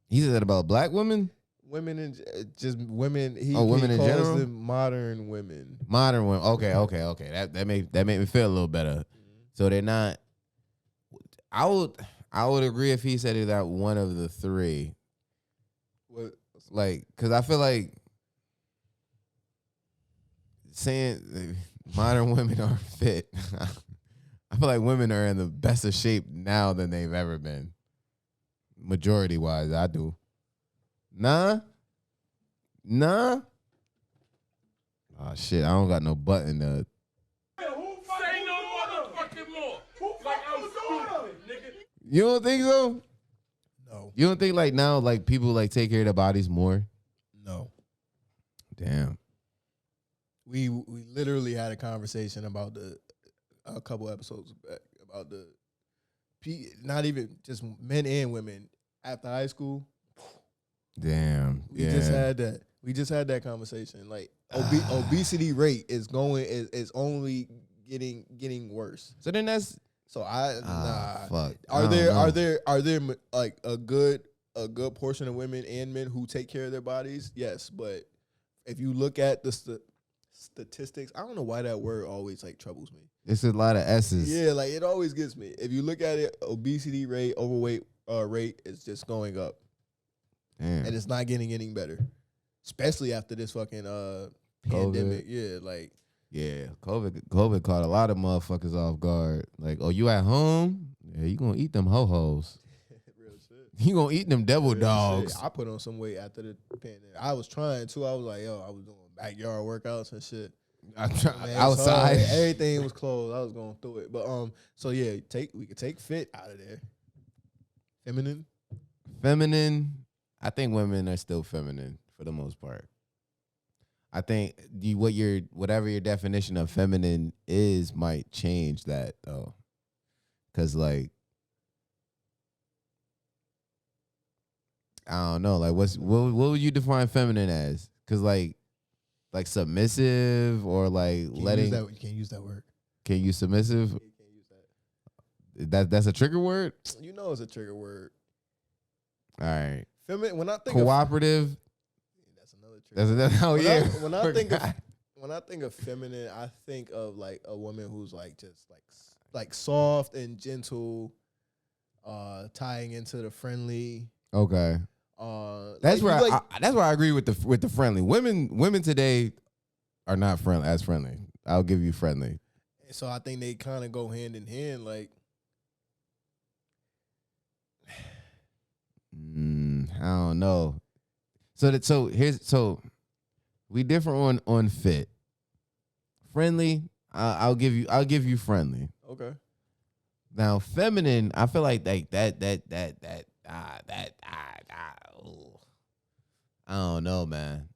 He said that about black women. Women and just women. He, Women he in calls general? them modern women. Modern women. Okay. That made me feel a little better. So they're not. I would agree if he said it that one of the three. What? Like, cause I feel like saying modern women are fit. I feel like women are in the best of shape now than they've ever been. Majority wise, I do. Nah. Oh shit, I don't got no button to. Say no motherfucking more. Like I'm stupid, nigga. You don't think so? No. You don't think like now like people like take care of their bodies more? No. Damn. We literally had a conversation about a couple episodes back about not even just men and women after high school. Damn. We just had that. We just had that conversation. Like obesity rate is only getting worse. So then that's So fuck. Are I don't there know. like a good portion of women and men who take care of their bodies? Yes, but if you look at the statistics, I don't know why that word always like troubles me. It's a lot of S's. Yeah, like it always gets me. If you look at it, obesity rate, overweight rate is just going up, Damn. and it's not getting any better, especially after this fucking pandemic. Yeah, like Yeah, COVID caught a lot of motherfuckers off guard. Like, oh, you at home? Yeah, you gonna eat them ho-hos. real shit. You gonna eat them devil Real dogs. shit. I put on some weight after the pandemic. I was trying to. I was like, yo, I was doing backyard workouts and shit. Man, Outside, outside. everything was closed. I was going through it, but so yeah, we could take fit out of there. Feminine. I think women are still feminine for the most part. I think whatever your definition of feminine is might change that though, because like I don't know, like what would you define feminine as? Because like submissive or like You can't use that word. Can you submissive? You can't use that. That's a trigger word. You know, it's a trigger word. All right, Feminine. When I think cooperative. that's another trigger. That's oh When yeah. when I think of feminine, I think of like a woman who's like just like soft and gentle, tying into the friendly. Okay. That's like, where like, that's where I agree with the friendly. Women today are not friendly. I'll give you friendly. so I think they kind of go hand in hand. Like I don't know. So we differ on fit. Friendly, I'll give you friendly. okay, Now feminine, I feel like that. I don't know, man.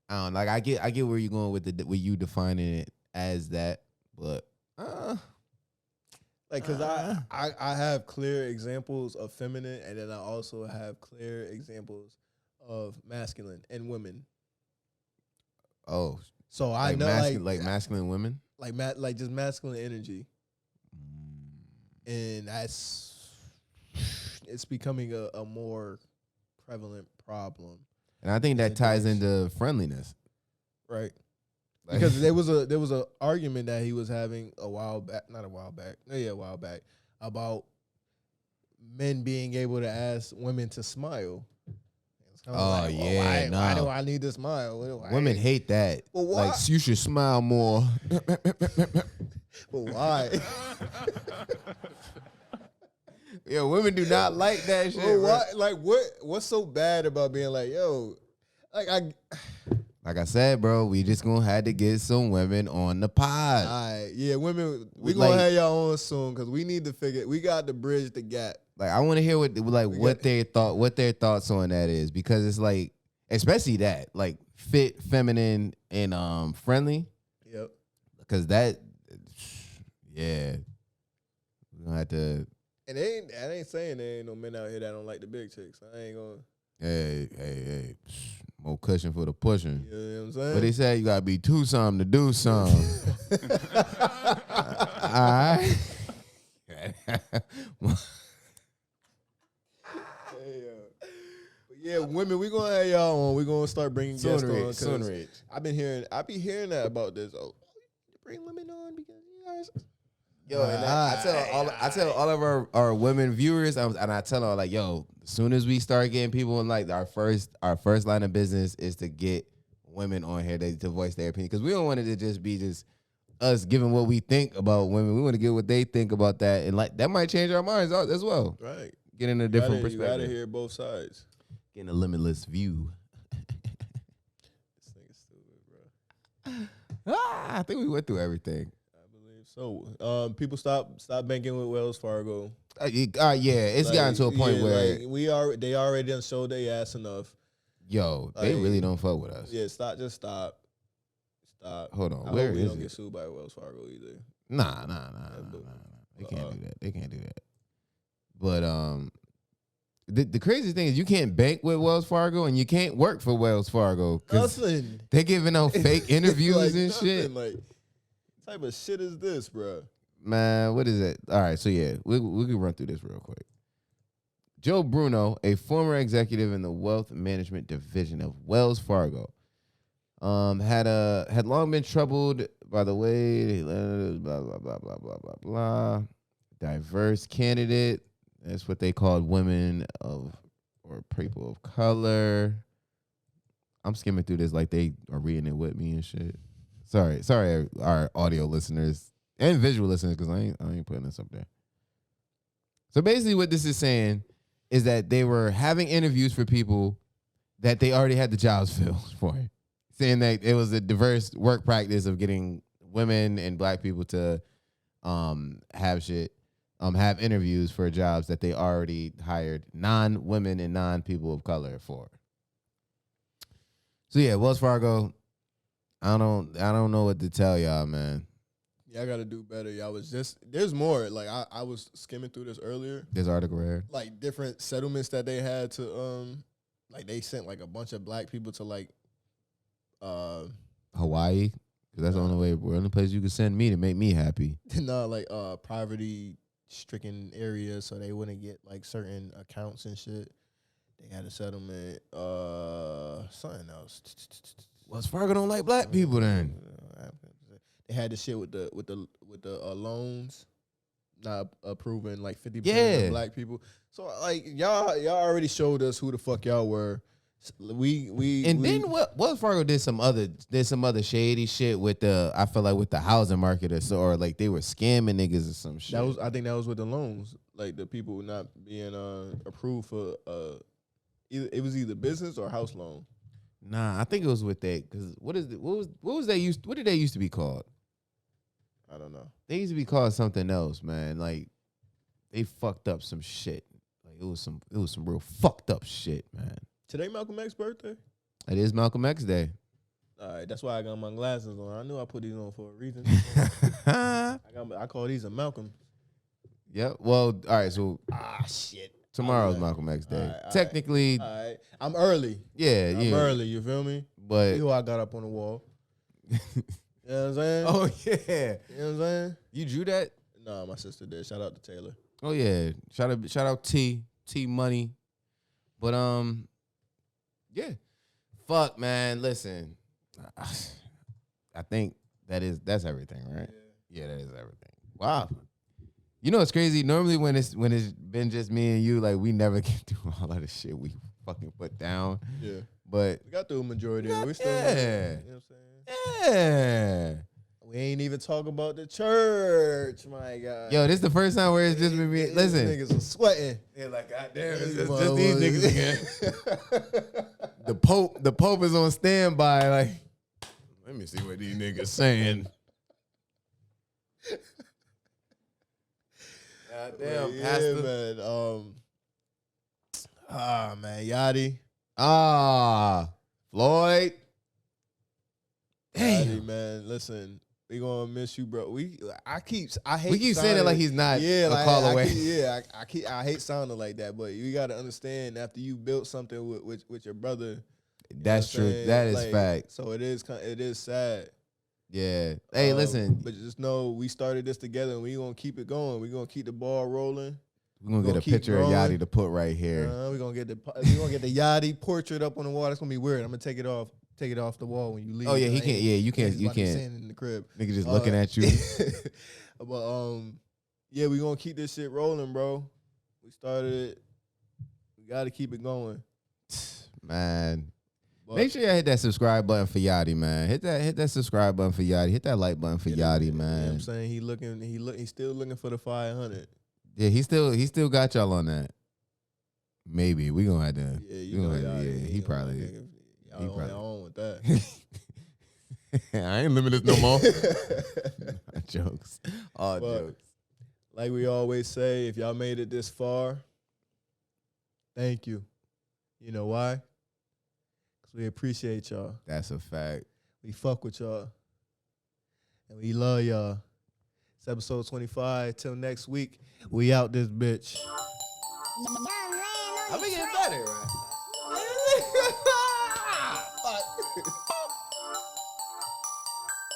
I don't like. I get where you're going with you defining it as that, but like because I have clear examples of feminine, and then I also have clear examples of masculine and women. Oh, So I know like masculine women. like just masculine energy, and it's becoming a more prevalent problem, And I think that ties into friendliness. right? Like- Because there was a argument that he was having a while back, a while back, about men being able to ask women to smile. It's kinda Oh, yeah, why no. do I need to smile? Women hate that. Well, why? Like, you should smile more. But why? Yeah, women do not like that shit. Well, bro. why? Like what's so bad about being like, yo, like Like I said, bro, we just gonna have to get some women on the pod. yeah, women, we Like- gonna have y'all on soon because we need to we got to bridge the gap. Like, I want to hear what their thoughts on that is, because it's like, especially that, like, fit, feminine, and friendly, Yep. because that, yeah, we're gonna have to. And I ain't saying there ain't no men out here that don't like the big chicks. I ain't gonna. Hey, more cushion for the pushing. You know what I'm saying? But they say you gotta be two something to do something. All right. But yeah, women, we gonna have y'all on. We gonna start bringing guests on. 'Cause Soonrich. I be hearing that about this. Oh, you bring women on because you guys. Yo, and I tell all of our women viewers, and I tell them, like, yo, as soon as we start getting people in, like, our first line of business is to get women on here to voice their opinion, because we don't want it to just be just us giving what we think about women. We want to get what they think about that, and like that might change our minds as well. Right. Getting a different You perspective. gotta hear both sides. Getting a limitless view. This thing is stupid, bro. I think we went through everything. I believe so. People stop banking with Wells Fargo. Yeah, it's gotten to a point where they already done showed their ass enough. yo, they like, really don't fuck with us. Yeah, stop. Hold on, I where hope we is don't it? get sued by Wells Fargo either. Nah. They can't do that. But the craziest thing is you can't bank with Wells Fargo and you can't work for Wells Fargo because Nothing. they're giving out fake interviews Like and nothing. shit. Like, what type of shit is this, bro? Man, what is it? All right, so yeah, we can run through this real quick. Joe Bruno, a former executive in the wealth management division of Wells Fargo, had long been troubled by the way blah blah blah blah blah blah blah. Diverse candidate. That's what they called women or people of color. I'm skimming through this like they are reading it with me and shit. Sorry, our audio listeners and visual listeners, because I ain't putting this up there. So basically, what this is saying is that they were having interviews for people that they already had the jobs filled for, saying that it was a diverse work practice of getting women and black people to have interviews for jobs that they already hired non-women and non-people of color for. So yeah, Wells Fargo, I don't know what to tell y'all, man. Y'all gotta do better. Y'all was there's more. Like I was skimming through this earlier. This article right here. Like different settlements that they had to like they sent like a bunch of black people to like Hawaii, because that's the only place you can send me to make me happy. like poverty stricken areas so they wouldn't get like certain accounts and shit. They had a settlement. Something else. Wells Fargo don't like black people then. They had the shit with the loans, not approving like 50% Yeah. of black people. So like y'all already showed us who the fuck y'all were. Then Wells Fargo did some other shady shit with I feel like with the housing market or like they were scamming niggas or some shit. I think that was with the loans, like the people not being approved for it was either business or house loan. Nah, I think it was with that, because what did they used to be called? I don't know. They used to be called something else, man. Like they fucked up some shit. Like it was some real fucked up shit, man. Today Malcolm X's birthday. It is Malcolm X Day. All right, that's why I got my glasses on. I knew I put these on for a reason. I call these a Malcolm. Yep. Well, all right. So Shit. Tomorrow's Malcolm X Day. All right. Technically, All right. I'm early. yeah, I'm yeah. early. You feel me? But See who I got up on the wall. You know what I'm saying? oh yeah, You know what I'm saying? you drew that? Nah, my sister did. Shout out to Taylor. Oh yeah, shout out T Money. But yeah, fuck man. Listen, I think that's everything, right? Yeah, that is everything. Wow. You know what's crazy? Normally when it's been just me and you, like we never get through all of the shit we fucking put down. Yeah. But We got through a majority of it. We still yeah. you know what I'm saying? yeah. We ain't even talk about the church, my God. Yo, this is the first time where it's just been me. These Listen. niggas are sweating. Yeah, like goddamn, These it's just these niggas again. The Pope is on standby. Like, let me see what these niggas saying. Goddamn, yeah, Pastor. Man. Yachty. Floyd. Damn. Yachty, man. Listen, we gonna miss you, bro. I hate We keep saying it sounding- like he's not yeah, a like, call away. I hate sounding like that, but you gotta understand after you built something with your brother. You know That's what I'm true. saying? That is Like, fact. So it is sad. Yeah. Hey, listen. But just know we started this together and we gonna keep it going. We gonna keep the ball rolling. We're gonna get a keep picture of growing. Yachty to put right here. We gonna get the Yachty portrait up on the wall. That's gonna be weird. I'm gonna take it off the wall when you leave. Oh yeah, he I can't. ain't- Yeah, you can't. he's You about to be can't. sitting in the crib. Nigga just looking at you. But yeah, we gonna keep this shit rolling, bro. We started it. We gotta keep it going. Man. But Make sure y'all hit that subscribe button for Yachty, man. Hit that subscribe button for Yachty. Hit that like button for you Yachty, know what I'm man. saying? He's still looking for the 500. Yeah, he still got y'all on that. Maybe we gonna have to. Yeah, we you know, gonna have to- y'all, yeah, he probably. Y'all he on probably- y'all on with that. I ain't limitless no more. Jokes. All But- jokes. Like we always say, if y'all made it this far, thank you. You know why? Because we appreciate y'all. That's a fact. We fuck with y'all. And we love y'all. It's episode 25. Till next week, we out this bitch. I've been getting better, right?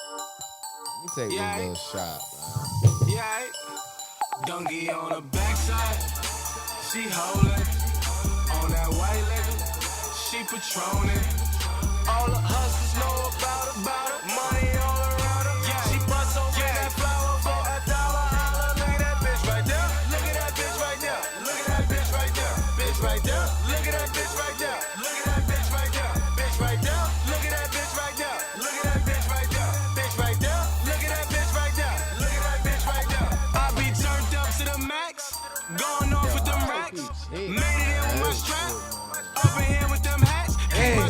Let me take this little shot, man. Yeah, donkey on the backside, she holding on that white liquor, she patroning. All the hustlers know about it, money all around her. Yeah, she busts open that flower for $1. Holla, look at that bitch right there. Look at that bitch right there. Look at that bitch right there. Bitch right there. Look at that bitch right there. Look at that bitch right there. Bitch right there. Look at that bitch right there. Look at that bitch right there. Bitch right there. Look at that bitch right there. Look at that bitch right there. I be turned up to the max, going off with them racks. Made it in with my strap, up in here with them hats. Keep my